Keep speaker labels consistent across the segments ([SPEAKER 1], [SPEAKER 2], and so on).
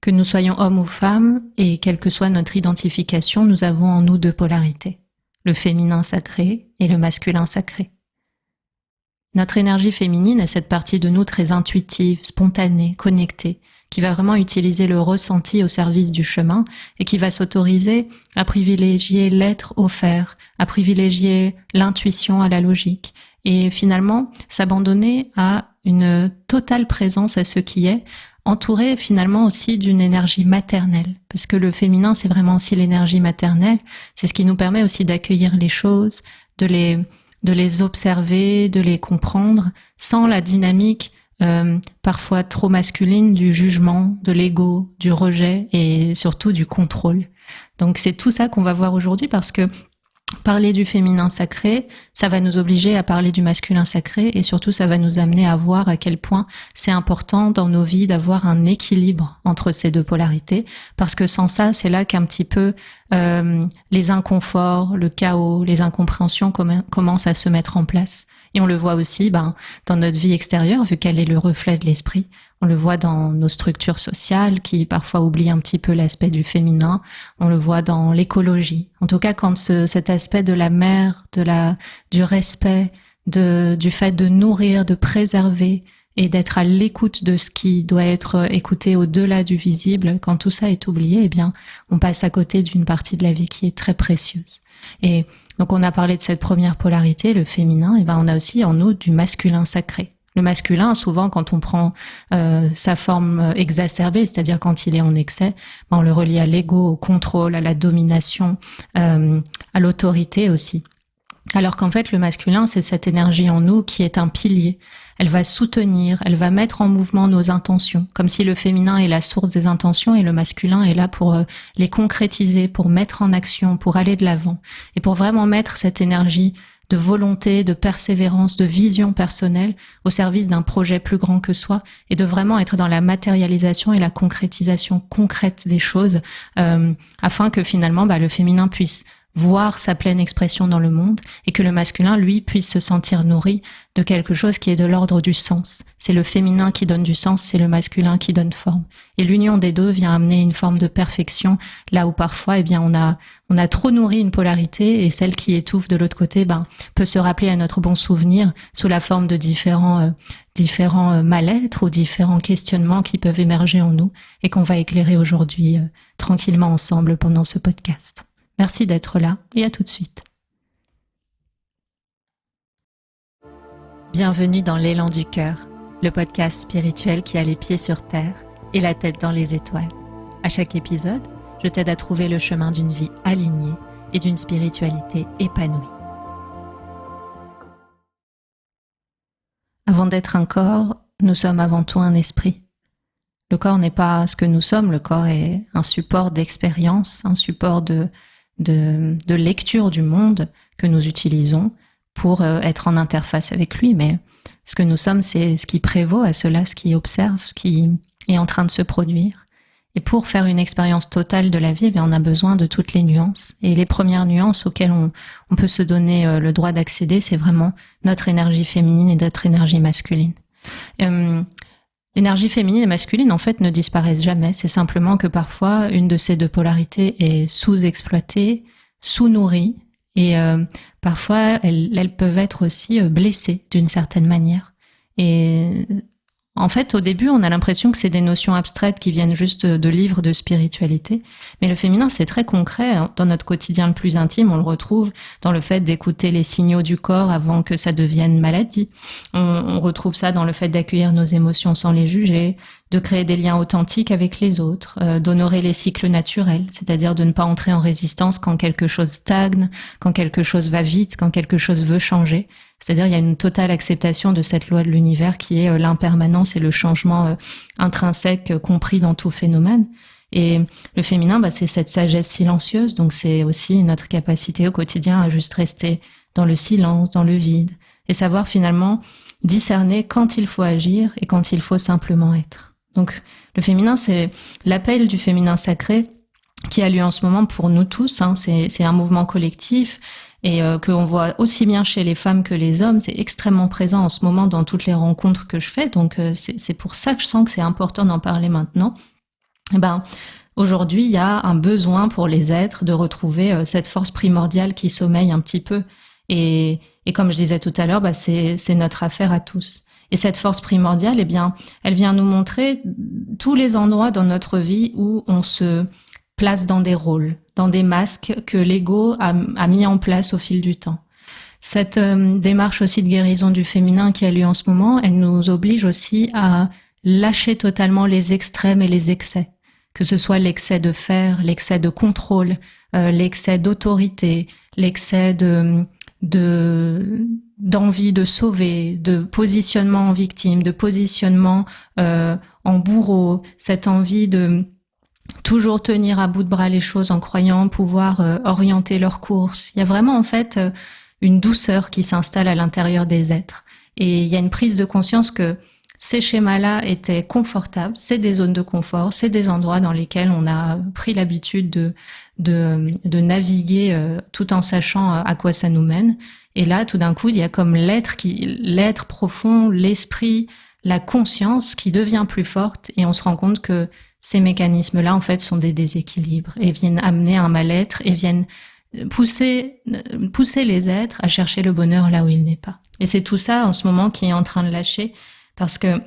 [SPEAKER 1] Que nous soyons hommes ou femmes, et quelle que soit notre identification, nous avons en nous deux polarités, le féminin sacré et le masculin sacré. Notre énergie féminine est cette partie de nous très intuitive, spontanée, connectée, qui va vraiment utiliser le ressenti au service du chemin et qui va s'autoriser à privilégier l'être au faire, à privilégier l'intuition à la logique et finalement s'abandonner à une totale présence à ce qui est, entouré finalement aussi d'une énergie maternelle, parce que le féminin c'est vraiment aussi l'énergie maternelle, c'est ce qui nous permet aussi d'accueillir les choses, de les observer, de les comprendre, sans la dynamique parfois trop masculine du jugement, de l'ego, du rejet et surtout du contrôle. Donc c'est tout ça qu'on va voir aujourd'hui parce que parler du féminin sacré, ça va nous obliger à parler du masculin sacré et surtout ça va nous amener à voir à quel point c'est important dans nos vies d'avoir un équilibre entre ces deux polarités parce que sans ça, c'est là qu'un petit peu les inconforts, le chaos, les incompréhensions commencent à se mettre en place. Et on le voit aussi dans notre vie extérieure, vu qu'elle est le reflet de l'esprit. On le voit dans nos structures sociales qui parfois oublient un petit peu l'aspect du féminin. On le voit dans l'écologie. En tout cas, quand cet aspect de la mer, du respect, du fait de nourrir, de préserver et d'être à l'écoute de ce qui doit être écouté au-delà du visible, quand tout ça est oublié, eh bien, on passe à côté d'une partie de la vie qui est très précieuse. Et donc, on a parlé de cette première polarité, le féminin, et on a aussi en nous du masculin sacré. Le masculin, souvent, quand on prend sa forme exacerbée, c'est-à-dire quand il est en excès, on le relie à l'ego, au contrôle, à la domination, à l'autorité aussi. Alors qu'en fait, le masculin, c'est cette énergie en nous qui est un pilier. Elle va soutenir, elle va mettre en mouvement nos intentions, comme si le féminin est la source des intentions et le masculin est là pour les concrétiser, pour mettre en action, pour aller de l'avant et pour vraiment mettre cette énergie de volonté, de persévérance, de vision personnelle au service d'un projet plus grand que soi et de vraiment être dans la matérialisation et la concrétisation concrète des choses afin que finalement le féminin puisse voir sa pleine expression dans le monde et que le masculin, lui, puisse se sentir nourri de quelque chose qui est de l'ordre du sens. C'est le féminin qui donne du sens, c'est le masculin qui donne forme. Et l'union des deux vient amener une forme de perfection là où parfois, on a trop nourri une polarité et celle qui étouffe de l'autre côté, peut se rappeler à notre bon souvenir sous la forme de différents mal-être ou différents questionnements qui peuvent émerger en nous et qu'on va éclairer aujourd'hui tranquillement ensemble pendant ce podcast. Merci d'être là et à tout de suite. Bienvenue dans l'élan du cœur, le podcast spirituel qui a les pieds sur terre et la tête dans les étoiles. À chaque épisode, je t'aide à trouver le chemin d'une vie alignée et d'une spiritualité épanouie. Avant d'être un corps, nous sommes avant tout un esprit. Le corps n'est pas ce que nous sommes, le corps est un support d'expérience, un support de lecture du monde que nous utilisons pour être en interface avec lui, mais ce que nous sommes, c'est ce qui prévaut à cela, ce qui observe, ce qui est en train de se produire. Et pour faire une expérience totale de la vie, on a besoin de toutes les nuances. Et les premières nuances auxquelles on peut se donner le droit d'accéder, c'est vraiment notre énergie féminine et notre énergie masculine. L'énergie féminine et masculine, en fait, ne disparaissent jamais. C'est simplement que parfois, une de ces deux polarités est sous-exploitée, sous-nourrie, et parfois, elles peuvent être aussi blessées d'une certaine manière. Et en fait, au début, on a l'impression que c'est des notions abstraites qui viennent juste de livres de spiritualité. Mais le féminin, c'est très concret. Dans notre quotidien le plus intime, on le retrouve dans le fait d'écouter les signaux du corps avant que ça devienne maladie. On retrouve ça dans le fait d'accueillir nos émotions sans les juger, de créer des liens authentiques avec les autres, d'honorer les cycles naturels, c'est-à-dire de ne pas entrer en résistance quand quelque chose stagne, quand quelque chose va vite, quand quelque chose veut changer. C'est-à-dire il y a une totale acceptation de cette loi de l'univers qui est l'impermanence et le changement intrinsèque compris dans tout phénomène. Et le féminin, c'est cette sagesse silencieuse, donc c'est aussi notre capacité au quotidien à juste rester dans le silence, dans le vide, et savoir finalement discerner quand il faut agir et quand il faut simplement être. Donc le féminin, c'est l'appel du féminin sacré qui a lieu en ce moment pour nous tous, c'est un mouvement collectif et qu'on voit aussi bien chez les femmes que les hommes, c'est extrêmement présent en ce moment dans toutes les rencontres que je fais, donc c'est pour ça que je sens que c'est important d'en parler maintenant. Eh ben, aujourd'hui, il y a un besoin pour les êtres de retrouver cette force primordiale qui sommeille un petit peu. Et comme je disais tout à l'heure, c'est notre affaire à tous. Et cette force primordiale, eh bien, elle vient nous montrer tous les endroits dans notre vie où on se place dans des rôles, dans des masques que l'ego a mis en place au fil du temps. Cette démarche aussi de guérison du féminin qui a lieu en ce moment, elle nous oblige aussi à lâcher totalement les extrêmes et les excès, que ce soit l'excès de faire, l'excès de contrôle, l'excès d'autorité, l'excès d'envie de sauver, de positionnement en victime, de positionnement en bourreau, cette envie de toujours tenir à bout de bras les choses en croyant pouvoir orienter leur course. Il y a vraiment en fait une douceur qui s'installe à l'intérieur des êtres. Et il y a une prise de conscience que ces schémas-là étaient confortables, c'est des zones de confort, c'est des endroits dans lesquels on a pris l'habitude de naviguer tout en sachant à quoi ça nous mène. Et là, tout d'un coup, il y a comme l'être profond, l'esprit, la conscience qui devient plus forte et on se rend compte que ces mécanismes-là, en fait, sont des déséquilibres et viennent amener un mal-être et viennent pousser les êtres à chercher le bonheur là où il n'est pas. Et c'est tout ça, en ce moment, qui est en train de lâcher parce que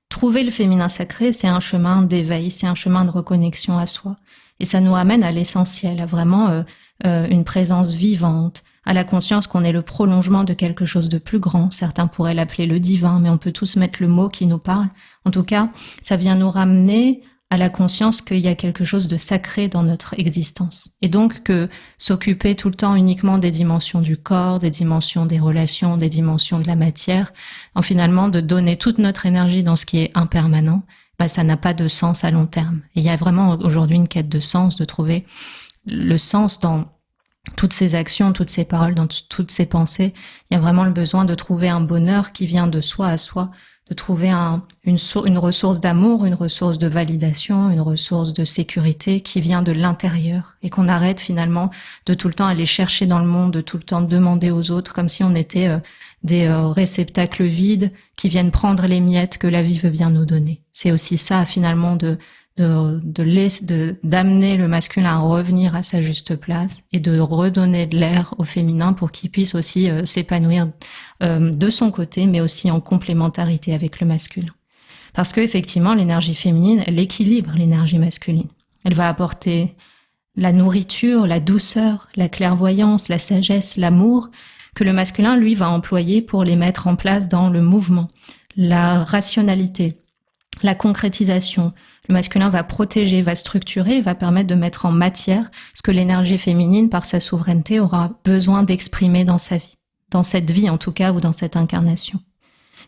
[SPEAKER 1] trouver le féminin sacré, c'est un chemin d'éveil, c'est un chemin de reconnexion à soi. Et ça nous ramène à l'essentiel, à vraiment une présence vivante, à la conscience qu'on est le prolongement de quelque chose de plus grand. Certains pourraient l'appeler le divin, mais on peut tous mettre le mot qui nous parle. En tout cas, ça vient nous ramener à la conscience qu'il y a quelque chose de sacré dans notre existence. Et donc que s'occuper tout le temps uniquement des dimensions du corps, des dimensions des relations, des dimensions de la matière, en finalement de donner toute notre énergie dans ce qui est impermanent, ça n'a pas de sens à long terme. Et il y a vraiment aujourd'hui une quête de sens, de trouver le sens dans toutes ces actions, toutes ces paroles, dans toutes ces pensées. Il y a vraiment le besoin de trouver un bonheur qui vient de soi à soi, de trouver une ressource d'amour, une ressource de validation, une ressource de sécurité qui vient de l'intérieur et qu'on arrête finalement de tout le temps aller chercher dans le monde, de tout le temps demander aux autres comme si on était des réceptacles vides qui viennent prendre les miettes que la vie veut bien nous donner. C'est aussi ça finalement d'amener le masculin à revenir à sa juste place et de redonner de l'air au féminin pour qu'il puisse aussi s'épanouir de son côté, mais aussi en complémentarité avec le masculin. Parce que effectivement, l'énergie féminine, elle équilibre l'énergie masculine. Elle va apporter la nourriture, la douceur, la clairvoyance, la sagesse, l'amour, que le masculin, lui, va employer pour les mettre en place dans le mouvement, la rationalité, la concrétisation. Le masculin va protéger, va structurer, va permettre de mettre en matière ce que l'énergie féminine, par sa souveraineté, aura besoin d'exprimer dans sa vie. Dans cette vie, en tout cas, ou dans cette incarnation.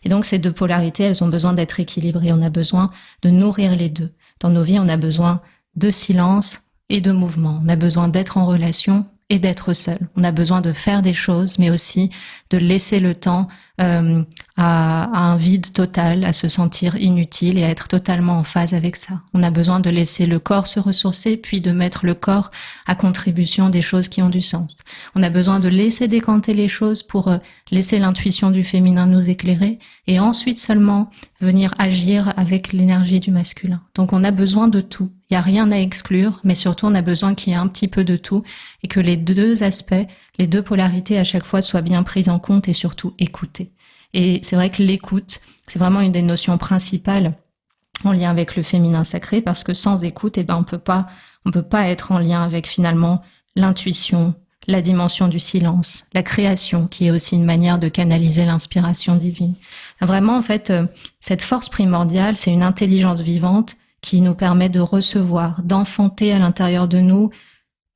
[SPEAKER 1] Et donc, ces deux polarités, elles ont besoin d'être équilibrées. On a besoin de nourrir les deux. Dans nos vies, on a besoin de silence et de mouvement. On a besoin d'être en relation et d'être seul. On a besoin de faire des choses, mais aussi de laisser le temps à un vide total, à se sentir inutile et à être totalement en phase avec ça. On a besoin de laisser le corps se ressourcer, puis de mettre le corps à contribution des choses qui ont du sens. On a besoin de laisser décanter les choses pour laisser l'intuition du féminin nous éclairer et ensuite seulement venir agir avec l'énergie du masculin. Donc on a besoin de tout. Il n'y a rien à exclure, mais surtout on a besoin qu'il y ait un petit peu de tout et que les deux aspects, les deux polarités à chaque fois soient bien prises en compte et surtout écoutées. Et c'est vrai que l'écoute, c'est vraiment une des notions principales en lien avec le féminin sacré parce que sans écoute, on peut pas être en lien avec finalement l'intuition, la dimension du silence, la création qui est aussi une manière de canaliser l'inspiration divine. Vraiment en fait, cette force primordiale, c'est une intelligence vivante qui nous permet de recevoir, d'enfanter à l'intérieur de nous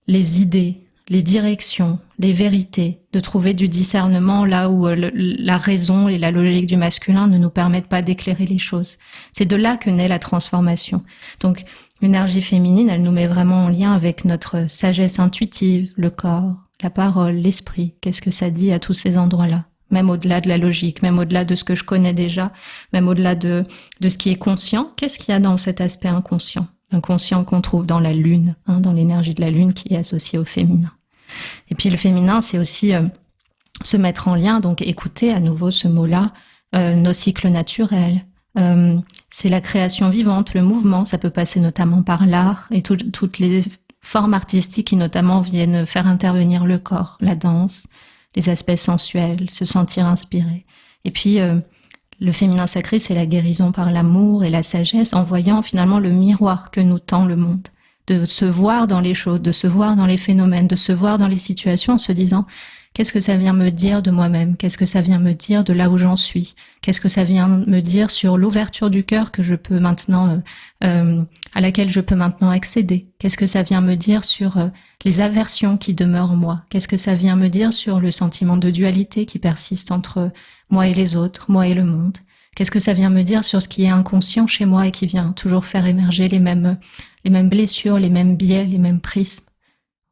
[SPEAKER 1] les idées, les directions, les vérités, de trouver du discernement là où la raison et la logique du masculin ne nous permettent pas d'éclairer les choses. C'est de là que naît la transformation. Donc, l'énergie féminine, elle nous met vraiment en lien avec notre sagesse intuitive, le corps, la parole, l'esprit. Qu'est-ce que ça dit à tous ces endroits-là? Même au-delà de la logique, même au-delà de ce que je connais déjà, même au-delà de ce qui est conscient. Qu'est-ce qu'il y a dans cet aspect inconscient? Inconscient qu'on trouve dans la lune, dans l'énergie de la lune qui est associée au féminin. Et puis le féminin, c'est aussi se mettre en lien, donc écouter à nouveau ce mot-là, nos cycles naturels, c'est la création vivante, le mouvement. Ça peut passer notamment par l'art et toutes les formes artistiques qui notamment viennent faire intervenir le corps, la danse, les aspects sensuels, se sentir inspiré. Et puis, le féminin sacré, c'est la guérison par l'amour et la sagesse, en voyant finalement le miroir que nous tend le monde. De se voir dans les choses, de se voir dans les phénomènes, de se voir dans les situations en se disant qu'est-ce que ça vient me dire de moi-même, qu'est-ce que ça vient me dire de là où j'en suis, qu'est-ce que ça vient me dire sur l'ouverture du cœur que je peux maintenant, à laquelle je peux maintenant accéder, qu'est-ce que ça vient me dire sur les aversions qui demeurent en moi, qu'est-ce que ça vient me dire sur le sentiment de dualité qui persiste entre moi et les autres, moi et le monde, qu'est-ce que ça vient me dire sur ce qui est inconscient chez moi et qui vient toujours faire émerger les mêmes blessures, les mêmes biais, les mêmes prismes.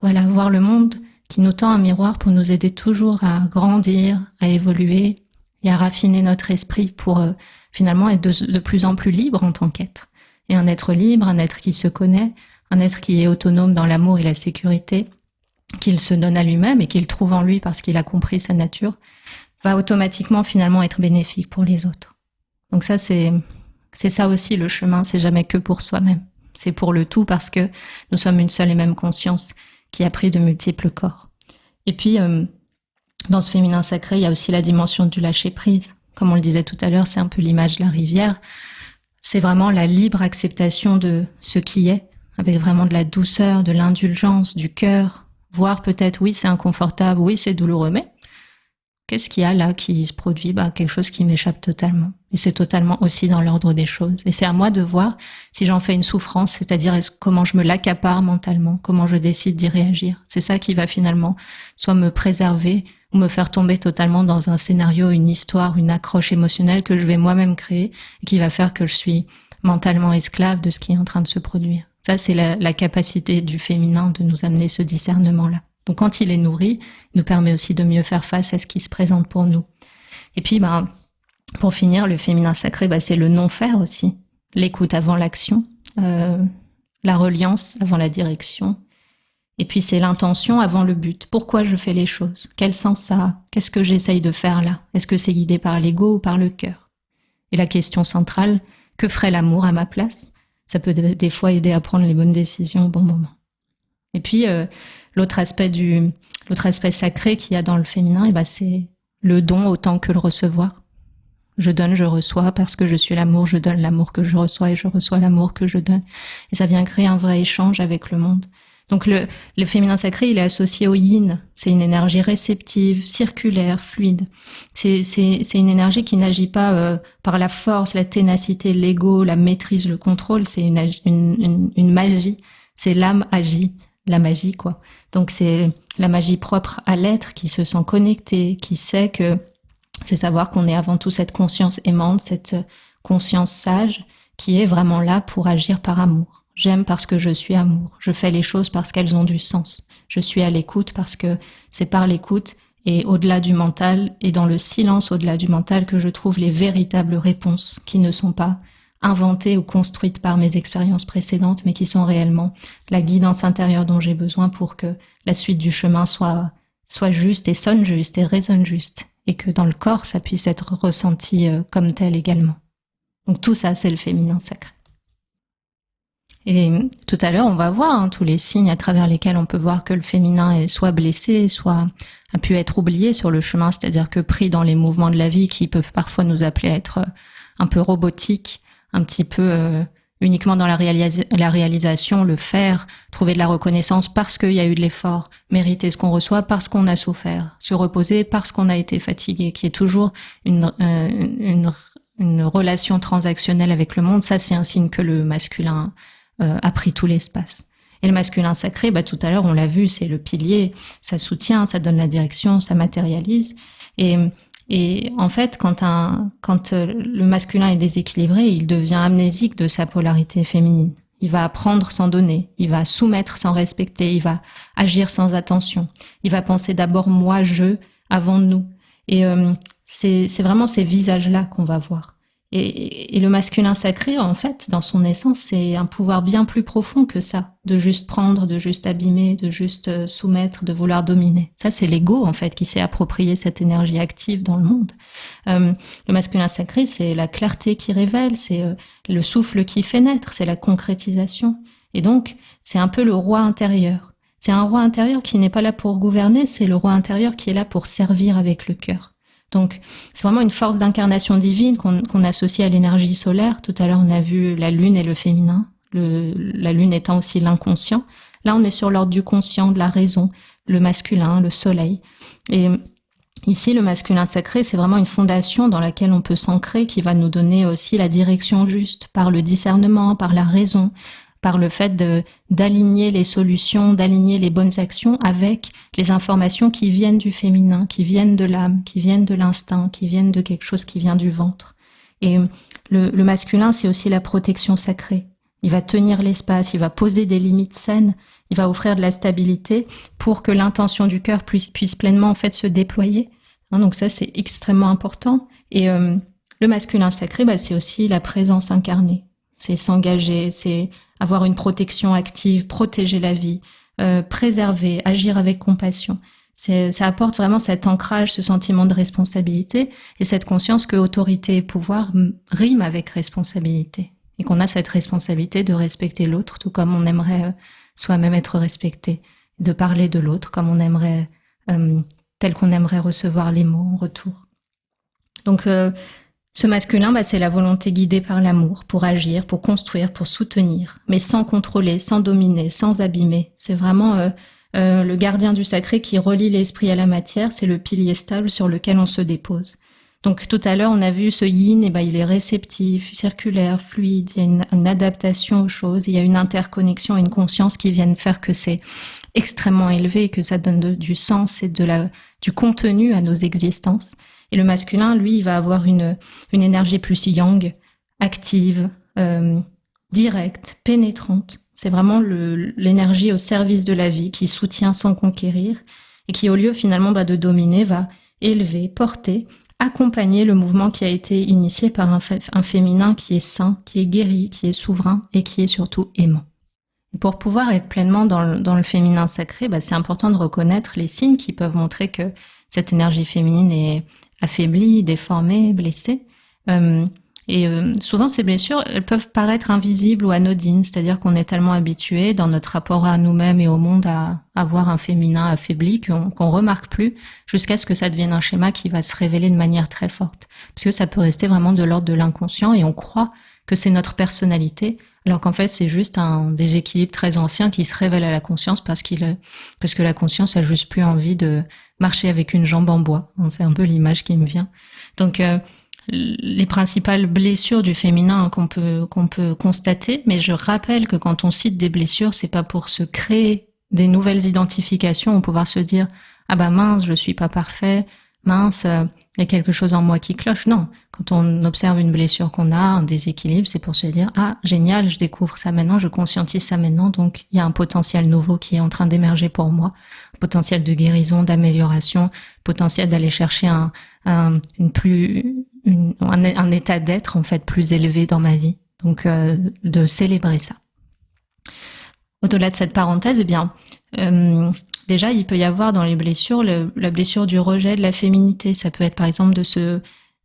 [SPEAKER 1] Voilà, voir le monde qui nous tend un miroir pour nous aider toujours à grandir, à évoluer et à raffiner notre esprit pour finalement être de plus en plus libre en tant qu'être. Et un être libre, un être qui se connaît, un être qui est autonome dans l'amour et la sécurité, qu'il se donne à lui-même et qu'il trouve en lui parce qu'il a compris sa nature, va automatiquement finalement être bénéfique pour les autres. Donc ça, c'est ça aussi le chemin, c'est jamais que pour soi-même. C'est pour le tout parce que nous sommes une seule et même conscience qui a pris de multiples corps. Et puis, dans ce féminin sacré, il y a aussi la dimension du lâcher-prise. Comme on le disait tout à l'heure, c'est un peu l'image de la rivière. C'est vraiment la libre acceptation de ce qui est, avec vraiment de la douceur, de l'indulgence, du cœur. Voir peut-être, oui, c'est inconfortable, oui, c'est douloureux, mais qu'est-ce qu'il y a là qui se produit? Quelque chose qui m'échappe totalement. Et c'est totalement aussi dans l'ordre des choses. Et c'est à moi de voir si j'en fais une souffrance, c'est-à-dire comment je me l'accapare mentalement, comment je décide d'y réagir. C'est ça qui va finalement soit me préserver ou me faire tomber totalement dans un scénario, une histoire, une accroche émotionnelle que je vais moi-même créer et qui va faire que je suis mentalement esclave de ce qui est en train de se produire. Ça, c'est la capacité du féminin de nous amener ce discernement-là. Donc quand il est nourri, il nous permet aussi de mieux faire face à ce qui se présente pour nous. Et puis, pour finir, le féminin sacré, c'est le non-faire aussi. L'écoute avant l'action, la reliance avant la direction. Et puis c'est l'intention avant le but. Pourquoi je fais les choses? Quel sens ça a? Qu'est-ce que j'essaye de faire là? Est-ce que c'est guidé par l'ego ou par le cœur? Et la question centrale, que ferait l'amour à ma place? Ça peut des fois aider à prendre les bonnes décisions au bon moment. Et puis, l'autre aspect sacré qu'il y a dans le féminin, c'est le don autant que le recevoir. Je donne, je reçois, parce que je suis l'amour, je donne l'amour que je reçois et je reçois l'amour que je donne. Et ça vient créer un vrai échange avec le monde. Donc le féminin sacré, il est associé au yin. C'est une énergie réceptive, circulaire, fluide. C'est une énergie qui n'agit pas par la force, la ténacité, l'ego, la maîtrise, le contrôle. C'est une magie. C'est l'âme agit. La magie, quoi. Donc c'est la magie propre à l'être qui se sent connecté, qui sait que c'est savoir qu'on est avant tout cette conscience aimante, cette conscience sage qui est vraiment là pour agir par amour. J'aime parce que je suis amour. Je fais les choses parce qu'elles ont du sens. Je suis à l'écoute parce que c'est par l'écoute et au-delà du mental et dans le silence au-delà du mental que je trouve les véritables réponses qui ne sont pas inventées ou construites par mes expériences précédentes, mais qui sont réellement la guidance intérieure dont j'ai besoin pour que la suite du chemin soit juste et sonne juste et résonne juste, et que dans le corps, ça puisse être ressenti comme tel également. Donc tout ça, c'est le féminin sacré. Et tout à l'heure, on va voir tous les signes à travers lesquels on peut voir que le féminin est soit blessé, soit a pu être oublié sur le chemin, c'est-à-dire que pris dans les mouvements de la vie qui peuvent parfois nous appeler à être un peu robotiques, un petit peu uniquement dans la réalisation, le faire, trouver de la reconnaissance parce qu'il y a eu de l'effort, mériter ce qu'on reçoit parce qu'on a souffert, se reposer parce qu'on a été fatigué, qui est toujours une relation transactionnelle avec le monde. Ça, c'est un signe que le masculin a pris tout l'espace. Et le masculin sacré, tout à l'heure, on l'a vu, c'est le pilier, ça soutient, ça donne la direction, ça matérialise. Et en fait, quand le masculin est déséquilibré, il devient amnésique de sa polarité féminine. Il va apprendre sans donner, il va soumettre sans respecter, il va agir sans attention. Il va penser d'abord moi, je, avant nous. Et c'est vraiment ces visages-là qu'on va voir. Et le masculin sacré, en fait, dans son essence, c'est un pouvoir bien plus profond que ça, de juste prendre, de juste abîmer, de juste soumettre, de vouloir dominer. Ça, c'est l'ego, en fait, qui s'est approprié cette énergie active dans le monde. Le masculin sacré, c'est la clarté qui révèle, c'est le souffle qui fait naître, c'est la concrétisation. Et donc, c'est un peu le roi intérieur. C'est un roi intérieur qui n'est pas là pour gouverner, c'est le roi intérieur qui est là pour servir avec le cœur. Donc, c'est vraiment une force d'incarnation divine qu'on associe à l'énergie solaire. Tout à l'heure, on a vu la lune et le féminin, la lune étant aussi l'inconscient. Là, on est sur l'ordre du conscient, de la raison, le masculin, le soleil. Et ici, le masculin sacré, c'est vraiment une fondation dans laquelle on peut s'ancrer, qui va nous donner aussi la direction juste, par le discernement, par la raison, par le fait d'aligner les solutions, d'aligner les bonnes actions avec les informations qui viennent du féminin, qui viennent de l'âme, qui viennent de l'instinct, qui viennent de quelque chose qui vient du ventre. Et le masculin, c'est aussi la protection sacrée. Il va tenir l'espace, il va poser des limites saines, il va offrir de la stabilité pour que l'intention du cœur puisse pleinement en fait se déployer. Donc ça, c'est extrêmement important. Et le masculin sacré, c'est aussi la présence incarnée. C'est s'engager, c'est avoir une protection active, protéger la vie, préserver, agir avec compassion. Ça apporte vraiment cet ancrage, ce sentiment de responsabilité et cette conscience que autorité et pouvoir riment avec responsabilité et qu'on a cette responsabilité de respecter l'autre tout comme on aimerait soi-même être respecté, de parler de l'autre comme on aimerait, tel qu'on aimerait recevoir les mots en retour. Donc, ce masculin, c'est la volonté guidée par l'amour, pour agir, pour construire, pour soutenir, mais sans contrôler, sans dominer, sans abîmer. C'est vraiment le gardien du sacré qui relie l'esprit à la matière, c'est le pilier stable sur lequel on se dépose. Donc tout à l'heure, on a vu ce yin, il est réceptif, circulaire, fluide, il y a une adaptation aux choses, il y a une interconnexion, une conscience qui viennent faire que c'est extrêmement élevé, que ça donne du sens et du contenu à nos existences. Et le masculin, lui, il va avoir une énergie plus yang, active, directe, pénétrante. C'est vraiment l'énergie au service de la vie, qui soutient sans conquérir, et qui, au lieu finalement de dominer, va élever, porter, accompagner le mouvement qui a été initié par un féminin qui est sain, qui est guéri, qui est souverain, et qui est surtout aimant. Et pour pouvoir être pleinement dans le féminin sacré, c'est important de reconnaître les signes qui peuvent montrer que cette énergie féminine est affaiblie, déformée, blessée. Souvent, ces blessures, elles peuvent paraître invisibles ou anodines, c'est-à-dire qu'on est tellement habitué dans notre rapport à nous-mêmes et au monde à avoir un féminin affaibli qu'on remarque plus jusqu'à ce que ça devienne un schéma qui va se révéler de manière très forte. Parce que ça peut rester vraiment de l'ordre de l'inconscient et on croit que c'est notre personnalité, alors qu'en fait, c'est juste un déséquilibre très ancien qui se révèle à la conscience parce que la conscience a juste plus envie de marcher avec une jambe en bois. C'est un peu l'image qui me vient. Donc, les principales blessures du féminin qu'on peut constater, mais je rappelle que quand on cite des blessures, c'est pas pour se créer des nouvelles identifications ou pouvoir se dire ah mince, je suis pas parfait, mince, il y a quelque chose en moi qui cloche. Non, quand on observe une blessure qu'on a, un déséquilibre, c'est pour se dire ah génial, je découvre ça maintenant, je conscientise ça maintenant, donc il y a un potentiel nouveau qui est en train d'émerger pour moi, un potentiel de guérison, d'amélioration, potentiel d'aller chercher un état d'être en fait plus élevé dans ma vie. Donc de célébrer ça. Au-delà de cette parenthèse, déjà il peut y avoir dans les blessures la blessure du rejet de la féminité. Ça peut être par exemple de se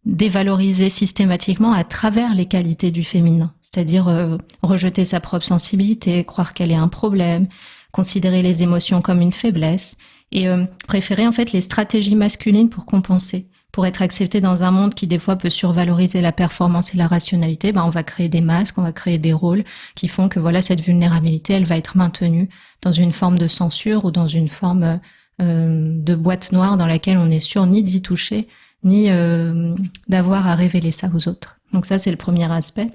[SPEAKER 1] dévaloriser systématiquement à travers les qualités du féminin, c'est-à-dire rejeter sa propre sensibilité, croire qu'elle est un problème, considérer les émotions comme une faiblesse et préférer en fait les stratégies masculines pour compenser. Pour être accepté dans un monde qui des fois peut survaloriser la performance et la rationalité, on va créer des masques, on va créer des rôles qui font que cette vulnérabilité, elle va être maintenue dans une forme de censure ou dans une forme de boîte noire dans laquelle on n'est sûr ni d'y toucher, ni d'avoir à révéler ça aux autres. Donc ça, c'est le premier aspect.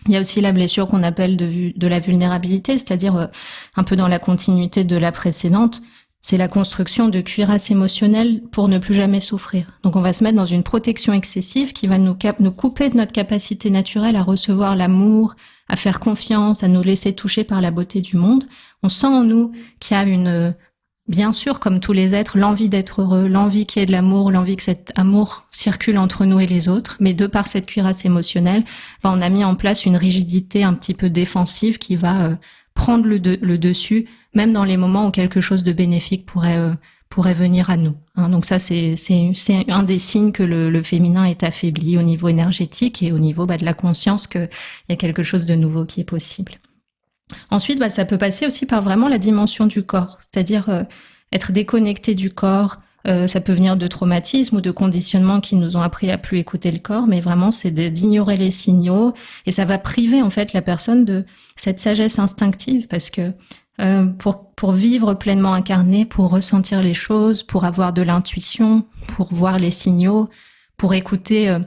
[SPEAKER 1] Il y a aussi la blessure qu'on appelle de la vulnérabilité, c'est-à-dire un peu dans la continuité de la précédente, c'est la construction de cuirasses émotionnelles pour ne plus jamais souffrir. Donc on va se mettre dans une protection excessive qui va nous couper de notre capacité naturelle à recevoir l'amour, à faire confiance, à nous laisser toucher par la beauté du monde. On sent en nous qu'il y a bien sûr, comme tous les êtres, l'envie d'être heureux, l'envie qu'il y ait de l'amour, l'envie que cet amour circule entre nous et les autres. Mais de par cette cuirasse émotionnelle, on a mis en place une rigidité un petit peu défensive qui va prendre le dessus, même dans les moments où quelque chose de bénéfique pourrait venir à nous. Donc ça, c'est un des signes que le féminin est affaibli au niveau énergétique et au niveau de la conscience qu'il y a quelque chose de nouveau qui est possible. Ensuite, ça peut passer aussi par vraiment la dimension du corps, c'est-à-dire être déconnecté du corps. Ça peut venir de traumatismes ou de conditionnements qui nous ont appris à plus écouter le corps, mais vraiment c'est d'ignorer les signaux et ça va priver en fait la personne de cette sagesse instinctive parce que pour vivre pleinement incarné, pour ressentir les choses, pour avoir de l'intuition, pour voir les signaux, pour écouter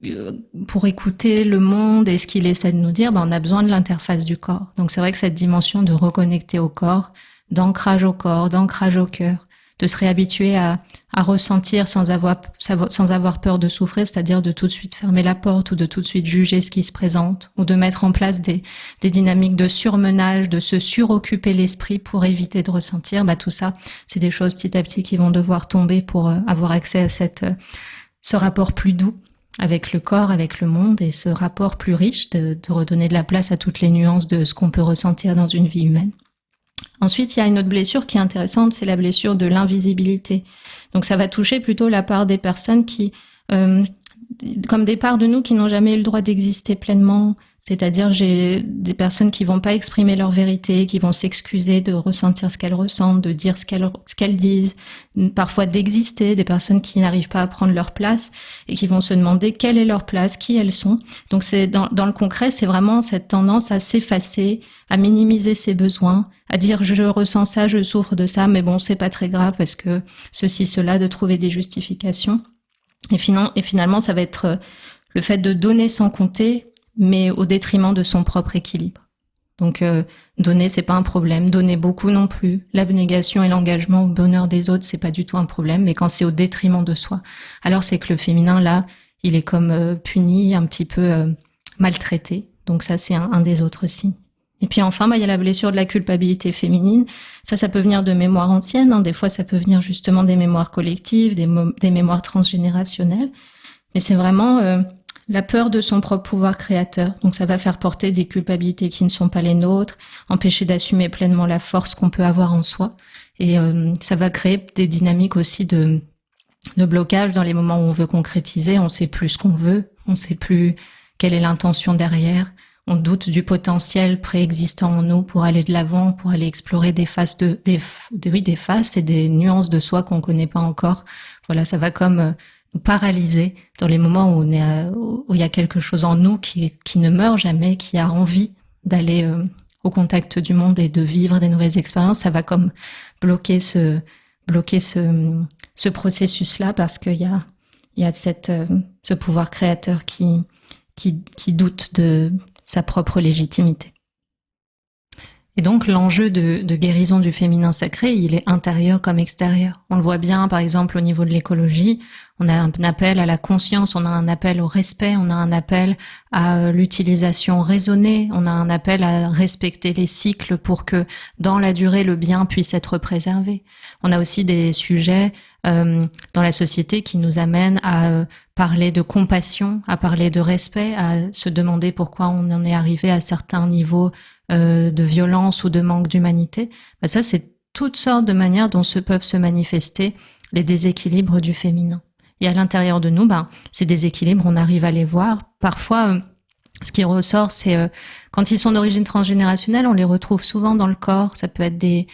[SPEAKER 1] le monde et ce qu'il essaie de nous dire, on a besoin de l'interface du corps. Donc c'est vrai que cette dimension de reconnecter au corps, d'ancrage au corps, d'ancrage au cœur, de se réhabituer à ressentir sans avoir peur de souffrir, c'est-à-dire de tout de suite fermer la porte ou de tout de suite juger ce qui se présente ou de mettre en place des dynamiques de surmenage, de se suroccuper l'esprit pour éviter de ressentir. Tout ça, c'est des choses petit à petit qui vont devoir tomber pour avoir accès à ce rapport plus doux avec le corps, avec le monde et ce rapport plus riche de redonner de la place à toutes les nuances de ce qu'on peut ressentir dans une vie humaine. Ensuite, il y a une autre blessure qui est intéressante, c'est la blessure de l'invisibilité. Donc ça va toucher plutôt la part des personnes qui, comme des parts de nous qui n'ont jamais eu le droit d'exister pleinement, c'est-à-dire j'ai des personnes qui vont pas exprimer leur vérité, qui vont s'excuser de ressentir ce qu'elles ressentent, de dire ce qu'elles disent, parfois d'exister, des personnes qui n'arrivent pas à prendre leur place et qui vont se demander quelle est leur place, qui elles sont. Donc c'est dans le concret, c'est vraiment cette tendance à s'effacer, à minimiser ses besoins, à dire je ressens ça, je souffre de ça, mais bon, c'est pas très grave parce que ceci, cela, de trouver des justifications. Et finalement, ça va être le fait de donner sans compter, mais au détriment de son propre équilibre. Donc donner, c'est pas un problème, donner beaucoup non plus. L'abnégation et l'engagement au bonheur des autres, c'est pas du tout un problème, mais quand c'est au détriment de soi, alors c'est que le féminin là, il est comme puni, un petit peu maltraité. Donc ça, c'est un des autres signes. Et puis enfin, il y a la blessure de la culpabilité féminine. Ça peut venir de mémoires anciennes. Des fois, ça peut venir justement des mémoires collectives, des mémoires transgénérationnelles. Mais c'est vraiment la peur de son propre pouvoir créateur. Donc ça va faire porter des culpabilités qui ne sont pas les nôtres, empêcher d'assumer pleinement la force qu'on peut avoir en soi. Et ça va créer des dynamiques aussi de blocage dans les moments où on veut concrétiser. On sait plus ce qu'on veut, on sait plus quelle est l'intention derrière. On doute du potentiel préexistant en nous pour aller de l'avant, pour aller explorer des faces des faces et des nuances de soi qu'on connaît pas encore. Voilà, ça va comme nous paralyser dans les moments où où il y a quelque chose en nous qui ne meurt jamais, qui a envie d'aller au contact du monde et de vivre des nouvelles expériences. Ça va comme bloquer ce processus-là parce qu'il y a ce pouvoir créateur qui doute de sa propre légitimité. Et donc l'enjeu de guérison du féminin sacré, il est intérieur comme extérieur. On le voit bien par exemple au niveau de l'écologie, on a un appel à la conscience, on a un appel au respect, on a un appel à l'utilisation raisonnée, on a un appel à respecter les cycles pour que dans la durée le bien puisse être préservé. On a aussi des sujets dans la société qui nous amènent à parler de compassion, à parler de respect, à se demander pourquoi on en est arrivé à certains niveaux de violence ou de manque d'humanité. Ça, c'est toutes sortes de manières dont peuvent se manifester les déséquilibres du féminin. Et à l'intérieur de nous, ces déséquilibres, on arrive à les voir. Parfois, ce qui ressort, c'est quand ils sont d'origine transgénérationnelle, on les retrouve souvent dans le corps. Ça peut être des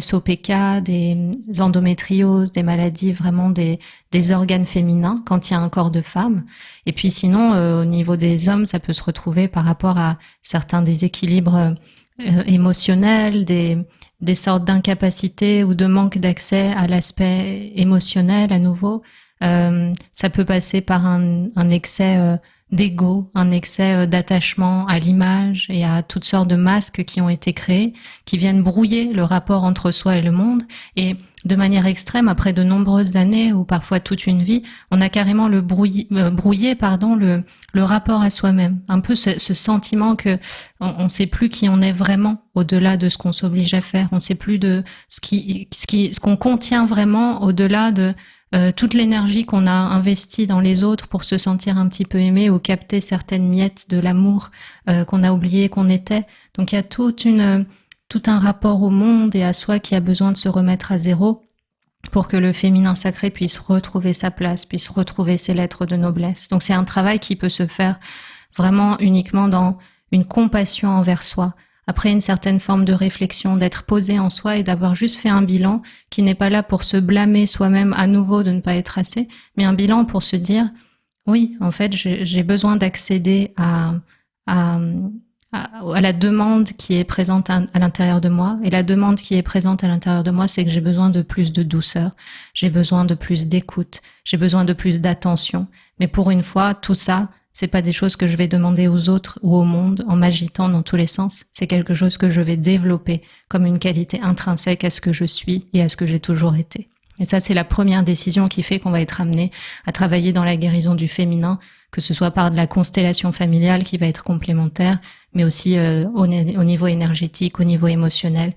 [SPEAKER 1] SOPK, des endométrioses, des maladies vraiment des organes féminins quand il y a un corps de femme. Et puis sinon, au niveau des hommes, ça peut se retrouver par rapport à certains déséquilibres émotionnels, des sortes d'incapacités ou de manque d'accès à l'aspect émotionnel à nouveau. Ça peut passer par un excès d'ego, un excès d'attachement à l'image et à toutes sortes de masques qui ont été créés, qui viennent brouiller le rapport entre soi et le monde. Et de manière extrême, après de nombreuses années ou parfois toute une vie, on a carrément brouillé le rapport à soi-même. Un peu ce sentiment que on sait plus qui on est vraiment au-delà de ce qu'on s'oblige à faire. On sait plus de ce qu'on contient vraiment au-delà de toute l'énergie qu'on a investie dans les autres pour se sentir un petit peu aimé ou capter certaines miettes de l'amour qu'on a oublié qu'on était. Donc il y a tout un rapport au monde et à soi qui a besoin de se remettre à zéro pour que le féminin sacré puisse retrouver sa place, puisse retrouver ses lettres de noblesse. Donc c'est un travail qui peut se faire vraiment uniquement dans une compassion envers soi, après une certaine forme de réflexion, d'être posé en soi et d'avoir juste fait un bilan qui n'est pas là pour se blâmer soi-même à nouveau de ne pas être assez, mais un bilan pour se dire, oui, en fait, j'ai besoin d'accéder à la demande qui est présente à l'intérieur de moi. Et la demande qui est présente à l'intérieur de moi, c'est que j'ai besoin de plus de douceur, j'ai besoin de plus d'écoute, j'ai besoin de plus d'attention. Mais pour une fois, tout ça, c'est pas des choses que je vais demander aux autres ou au monde en m'agitant dans tous les sens. C'est quelque chose que je vais développer comme une qualité intrinsèque à ce que je suis et à ce que j'ai toujours été. Et ça, c'est la première décision qui fait qu'on va être amené à travailler dans la guérison du féminin, que ce soit par de la constellation familiale qui va être complémentaire, mais aussi au niveau énergétique, au niveau émotionnel,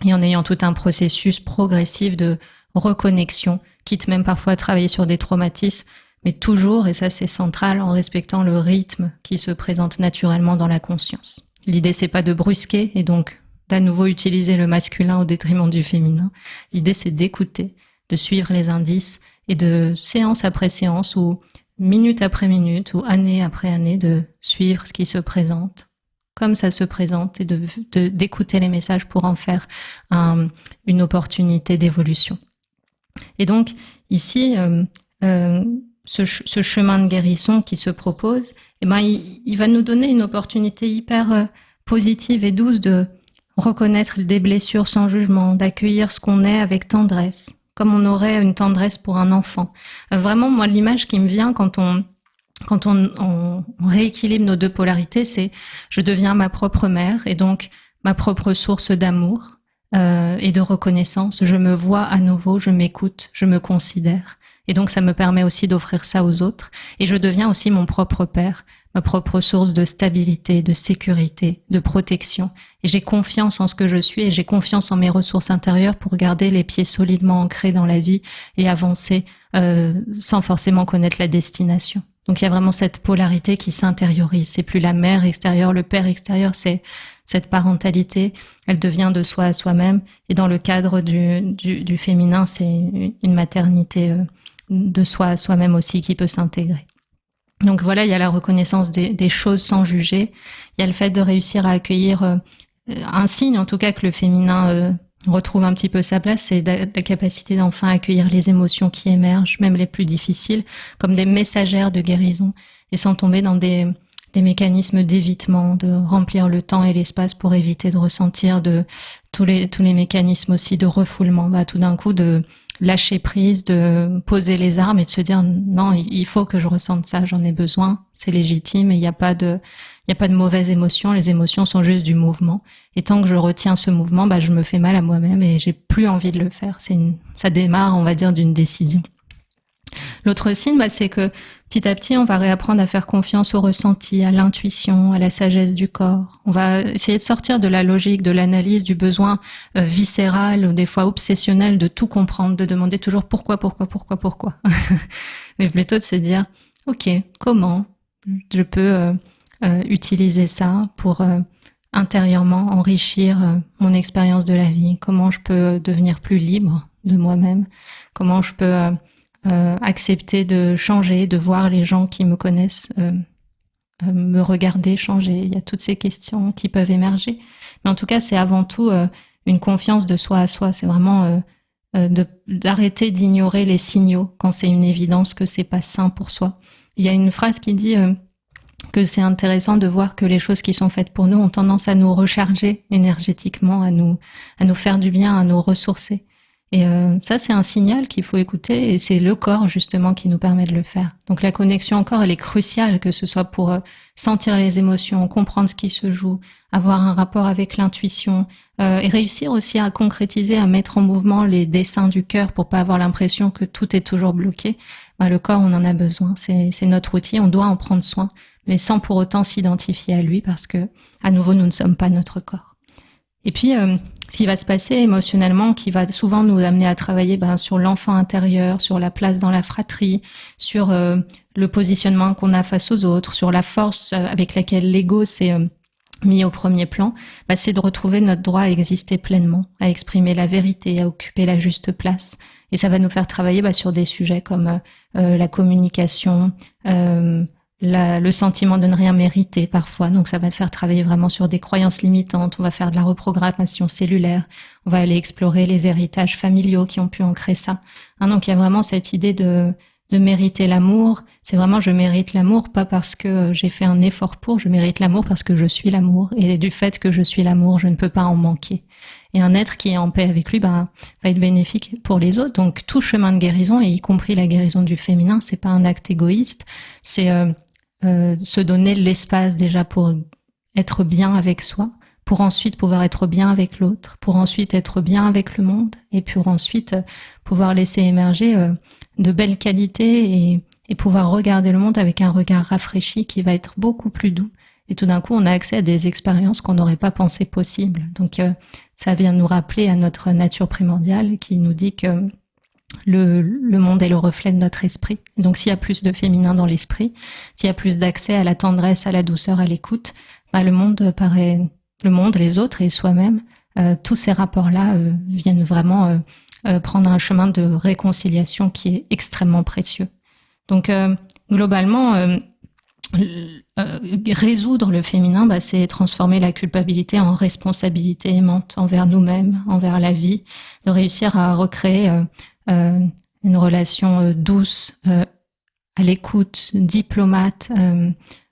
[SPEAKER 1] et en ayant tout un processus progressif de reconnexion, quitte même parfois à travailler sur des traumatismes, mais toujours, et ça c'est central, en respectant le rythme qui se présente naturellement dans la conscience. L'idée, c'est pas de brusquer et donc d'à nouveau utiliser le masculin au détriment du féminin. L'idée, c'est d'écouter, de suivre les indices et de séance après séance ou minute après minute ou année après année de suivre ce qui se présente comme ça se présente et d'écouter les messages pour en faire une opportunité d'évolution. Et donc ici, ce chemin de guérison qui se propose, il va nous donner une opportunité hyper positive et douce de reconnaître des blessures sans jugement, d'accueillir ce qu'on est avec tendresse, comme on aurait une tendresse pour un enfant. Vraiment, moi, l'image qui me vient quand on rééquilibre nos deux polarités, c'est je deviens ma propre mère et donc ma propre source d'amour et de reconnaissance. Je me vois à nouveau, je m'écoute, je me considère. Et donc, ça me permet aussi d'offrir ça aux autres. Et je deviens aussi mon propre père, ma propre source de stabilité, de sécurité, de protection. Et j'ai confiance en ce que je suis et j'ai confiance en mes ressources intérieures pour garder les pieds solidement ancrés dans la vie et avancer sans forcément connaître la destination. Donc, il y a vraiment cette polarité qui s'intériorise. C'est plus la mère extérieure, le père extérieur, c'est cette parentalité. Elle devient de soi à soi-même. Et dans le cadre du féminin, c'est une maternité de soi à soi-même aussi qui peut s'intégrer. Donc voilà, il y a la reconnaissance des choses sans juger. Il y a le fait de réussir à accueillir un signe, en tout cas, que le féminin retrouve un petit peu sa place, c'est la capacité d'enfin accueillir les émotions qui émergent, même les plus difficiles, comme des messagères de guérison, et sans tomber dans des mécanismes d'évitement, de remplir le temps et l'espace pour éviter de ressentir tous les mécanismes aussi de refoulement, tout d'un coup de lâcher prise, de poser les armes et de se dire non, il faut que je ressente ça, j'en ai besoin, c'est légitime et il n'y a pas de mauvaises émotions, les émotions sont juste du mouvement. Et tant que je retiens ce mouvement, je me fais mal à moi-même et j'ai plus envie de le faire. Ça démarre, on va dire, d'une décision. L'autre signe, c'est que petit à petit, on va réapprendre à faire confiance au ressenti, à l'intuition, à la sagesse du corps. On va essayer de sortir de la logique, de l'analyse, du besoin viscéral ou des fois obsessionnel de tout comprendre, de demander toujours pourquoi. Mais plutôt de se dire, ok, comment je peux utiliser ça pour intérieurement enrichir mon expérience de la vie, comment je peux devenir plus libre de moi-même, comment je peux accepter de changer, de voir les gens qui me connaissent me regarder changer. Il y a toutes ces questions qui peuvent émerger. Mais en tout cas, c'est avant tout une confiance de soi à soi. C'est vraiment d'arrêter d'ignorer les signaux quand c'est une évidence que c'est pas sain pour soi. Il y a une phrase qui dit que c'est intéressant de voir que les choses qui sont faites pour nous ont tendance à nous recharger énergétiquement, à nous faire du bien, à nous ressourcer. Et ça, c'est un signal qu'il faut écouter et c'est le corps justement qui nous permet de le faire. Donc la connexion au corps, elle est cruciale, que ce soit pour sentir les émotions, comprendre ce qui se joue, avoir un rapport avec l'intuition et réussir aussi à concrétiser, à mettre en mouvement les dessins du cœur pour pas avoir l'impression que tout est toujours bloqué. Bah, le corps, on en a besoin. C'est notre outil, on doit en prendre soin, mais sans pour autant s'identifier à lui parce que, à nouveau, nous ne sommes pas notre corps. Et puis, ce qui va se passer émotionnellement, qui va souvent nous amener à travailler sur l'enfant intérieur, sur la place dans la fratrie, sur le positionnement qu'on a face aux autres, sur la force avec laquelle l'ego s'est mis au premier plan, c'est de retrouver notre droit à exister pleinement, à exprimer la vérité, à occuper la juste place. Et ça va nous faire travailler sur des sujets comme la communication, le sentiment de ne rien mériter parfois. Donc ça va te faire travailler vraiment sur des croyances limitantes. On va faire de la reprogrammation cellulaire. On va aller explorer les héritages familiaux qui ont pu ancrer ça. Donc il y a vraiment cette idée de mériter l'amour. C'est vraiment je mérite l'amour, pas parce que j'ai fait un effort pour, je mérite l'amour parce que je suis l'amour. Et du fait que je suis l'amour, je ne peux pas en manquer. Et un être qui est en paix avec lui, va être bénéfique pour les autres. Donc tout chemin de guérison, et y compris la guérison du féminin, c'est pas un acte égoïste, c'est se donner l'espace déjà pour être bien avec soi, pour ensuite pouvoir être bien avec l'autre, pour ensuite être bien avec le monde, et pour ensuite pouvoir laisser émerger de belles qualités et pouvoir regarder le monde avec un regard rafraîchi qui va être beaucoup plus doux. Et tout d'un coup, on a accès à des expériences qu'on n'aurait pas pensé possibles. Donc, ça vient nous rappeler à notre nature primordiale qui nous dit que le monde est le reflet de notre esprit. Donc, s'il y a plus de féminin dans l'esprit, s'il y a plus d'accès à la tendresse, à la douceur, à l'écoute, le monde paraît, le monde, les autres et soi-même, tous ces rapports-là viennent vraiment prendre un chemin de réconciliation qui est extrêmement précieux. Donc, globalement, résoudre le féminin, c'est transformer la culpabilité en responsabilité aimante envers nous-mêmes, envers la vie, de réussir à recréer une relation douce, à l'écoute, diplomate,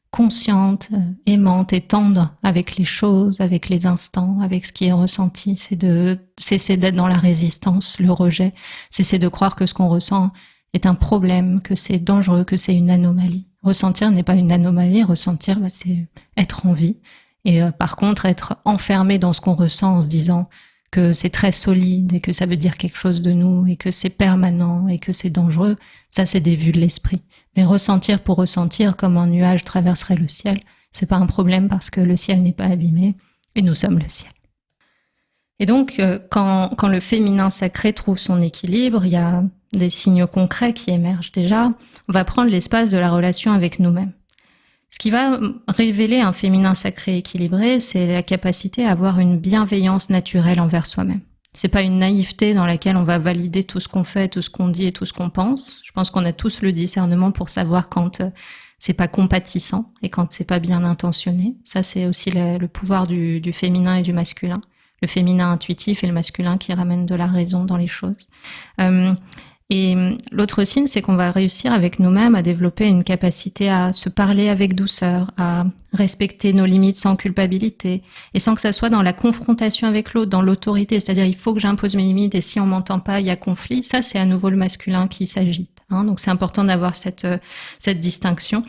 [SPEAKER 1] consciente, aimante et tendre avec les choses, avec les instants, avec ce qui est ressenti. C'est de cesser d'être dans la résistance, le rejet, cesser de croire que ce qu'on ressent est un problème, que c'est dangereux, que c'est une anomalie. Ressentir n'est pas une anomalie, ressentir, c'est être en vie. Et par contre, être enfermé dans ce qu'on ressent en se disant que c'est très solide et que ça veut dire quelque chose de nous et que c'est permanent et que c'est dangereux, ça c'est des vues de l'esprit. Mais ressentir pour ressentir comme un nuage traverserait le ciel, c'est pas un problème parce que le ciel n'est pas abîmé et nous sommes le ciel. Et donc, quand le féminin sacré trouve son équilibre, il y a des signes concrets qui émergent. Déjà, on va prendre l'espace de la relation avec nous-mêmes. Ce qui va révéler un féminin sacré équilibré, c'est la capacité à avoir une bienveillance naturelle envers soi-même. C'est pas une naïveté dans laquelle on va valider tout ce qu'on fait, tout ce qu'on dit et tout ce qu'on pense. Je pense qu'on a tous le discernement pour savoir quand c'est pas compatissant et quand c'est pas bien intentionné. Ça, c'est aussi le pouvoir du féminin et du masculin. Le féminin intuitif et le masculin qui ramène de la raison dans les choses. Et l'autre signe, c'est qu'on va réussir avec nous-mêmes à développer une capacité à se parler avec douceur, à respecter nos limites sans culpabilité, et sans que ça soit dans la confrontation avec l'autre, dans l'autorité, c'est-à-dire il faut que j'impose mes limites et si on m'entend pas, il y a conflit. Ça, c'est à nouveau le masculin qui s'agite. Donc c'est important d'avoir cette distinction.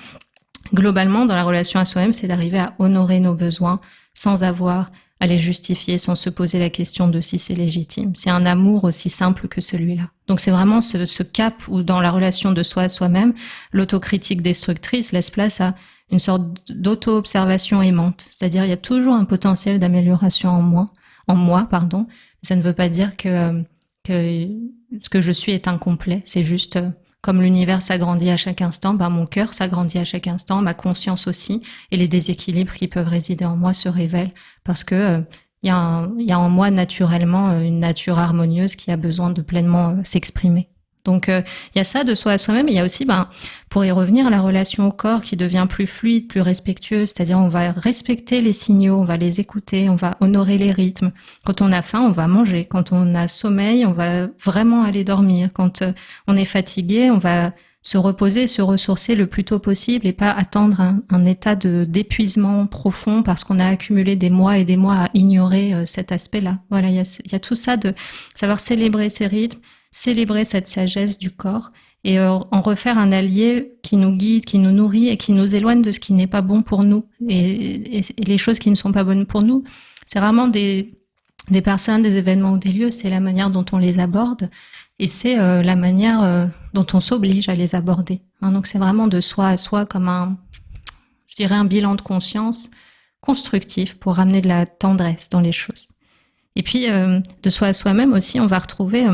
[SPEAKER 1] Globalement, dans la relation à soi-même, c'est d'arriver à honorer nos besoins sans avoir à les justifier, sans se poser la question de si c'est légitime. C'est un amour aussi simple que celui-là. Donc c'est vraiment ce cap où dans la relation de soi à soi-même, l'autocritique destructrice laisse place à une sorte d'auto-observation aimante. C'est-à-dire il y a toujours un potentiel d'amélioration en moi. Ça ne veut pas dire que ce que je suis est incomplet. C'est juste comme l'univers s'agrandit à chaque instant, mon cœur s'agrandit à chaque instant, ma conscience aussi, et les déséquilibres qui peuvent résider en moi se révèlent parce que il y a en moi naturellement une nature harmonieuse qui a besoin de pleinement s'exprimer. Donc il y a ça de soi à soi-même, et il y a aussi, pour y revenir, la relation au corps qui devient plus fluide, plus respectueuse, c'est-à-dire on va respecter les signaux, on va les écouter, on va honorer les rythmes. Quand on a faim, on va manger. Quand on a sommeil, on va vraiment aller dormir. Quand on est fatigué, on va se reposer, se ressourcer le plus tôt possible et pas attendre un état d'épuisement profond parce qu'on a accumulé des mois et des mois à ignorer cet aspect-là. Voilà, il y a tout ça de savoir célébrer ces rythmes, célébrer cette sagesse du corps et en refaire un allié qui nous guide, qui nous nourrit et qui nous éloigne de ce qui n'est pas bon pour nous. Et les choses qui ne sont pas bonnes pour nous, c'est vraiment des personnes, des événements ou des lieux, c'est la manière dont on les aborde et c'est la manière dont on s'oblige à les aborder. Donc c'est vraiment de soi à soi comme un bilan de conscience constructif pour ramener de la tendresse dans les choses. Et puis de soi à soi-même aussi, on va retrouver